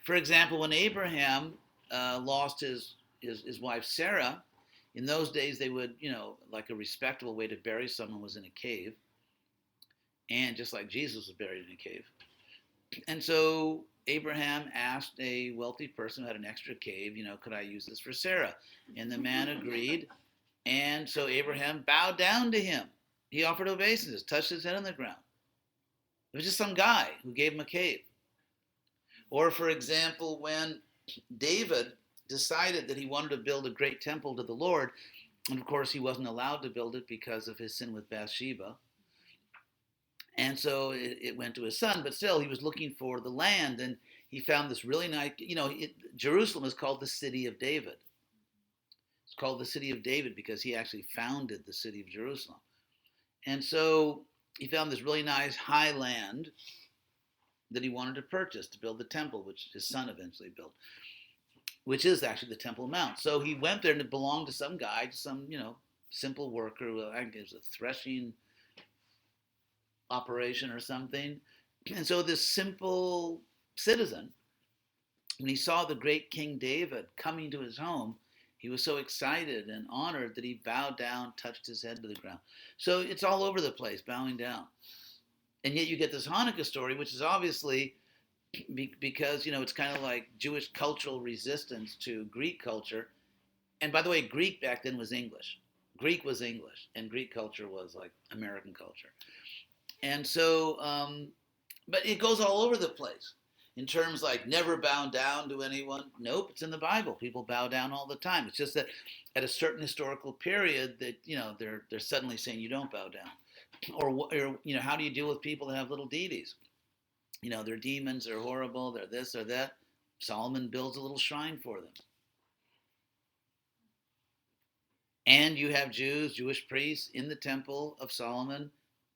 For example, when Abraham lost his wife Sarah, in those days they would, like a respectable way to bury someone was in a cave, and just like Jesus was buried in a cave. And so Abraham asked a wealthy person who had an extra cave, could I use this for Sarah? And the man agreed. And so Abraham bowed down to him. He offered obeisance, touched his head on the ground. It was just some guy who gave him a cave. Or, for example, when David decided that he wanted to build a great temple to the Lord, and of course he wasn't allowed to build it because of his sin with Bathsheba. And so it went to his son, but still he was looking for the land, and he found this really nice, Jerusalem is called the city of David. It's called the city of David because he actually founded the city of Jerusalem. And so he found this really nice high land that he wanted to purchase to build the temple, which his son eventually built, which is actually the Temple Mount. So he went there, and it belonged to some guy, to some, simple worker. I think it was a threshing operation or something. And so this simple citizen, when he saw the great King David coming to his home, he was so excited and honored that he bowed down, touched his head to the ground. So it's all over the place, bowing down. And yet you get this Hanukkah story, which is obviously because, it's kind of like Jewish cultural resistance to Greek culture. And by the way, Greek back then was English. Greek was English, and Greek culture was like American culture. And so, but it goes all over the place. In terms like never bow down to anyone. Nope, it's in the Bible. People bow down all the time. It's just that at a certain historical period that, they're suddenly saying you don't bow down. Or how do you deal with people that have little deities? They're demons, they're horrible, they're this or that. Solomon builds a little shrine for them. And you have Jewish priests in the temple of Solomon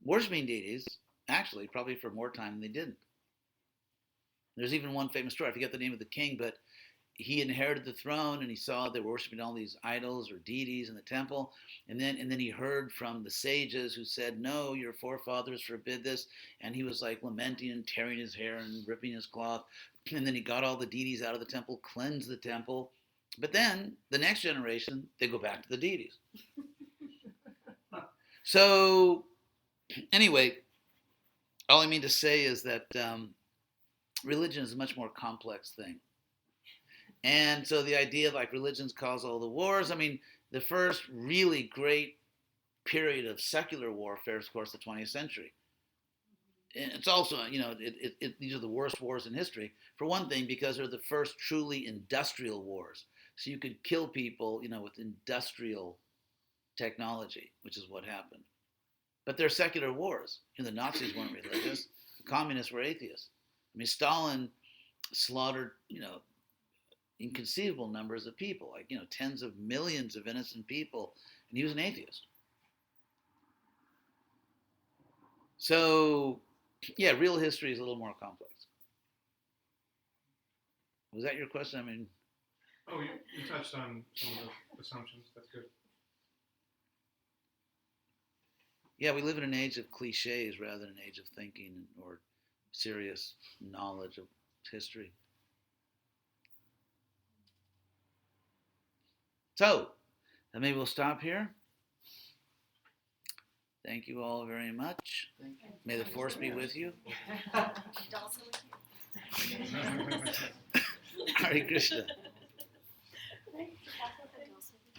worshiping deities, actually, probably for more time than they didn't. There's even one famous story, I forget the name of the king, but he inherited the throne and he saw they were worshiping all these idols or deities in the temple. And then he heard from the sages who said, no, your forefathers forbid this. And he was like lamenting and tearing his hair and ripping his cloth. And then he got all the deities out of the temple, cleansed the temple. But then the next generation, they go back to the deities. So anyway, all I mean to say is that religion is a much more complex thing. And so the idea of like religions cause all the wars. I mean, the first really great period of secular warfare is, of course, the 20th century. And it's also, these are the worst wars in history. For one thing, because they're the first truly industrial wars. So you could kill people, with industrial technology, which is what happened. But they're secular wars. The Nazis weren't religious. The communists were atheists. I mean, Stalin slaughtered, inconceivable numbers of people, like, tens of millions of innocent people, and he was an atheist. So, yeah, real history is a little more complex. Was that your question? I mean, Oh, you touched on some of the assumptions. That's good. yeah, we live in an age of cliches rather than an age of thinking or serious knowledge of history. So, maybe we'll stop here. Thank you all very much. May the force be with you. And also with you. Hare Krishna. Thanks.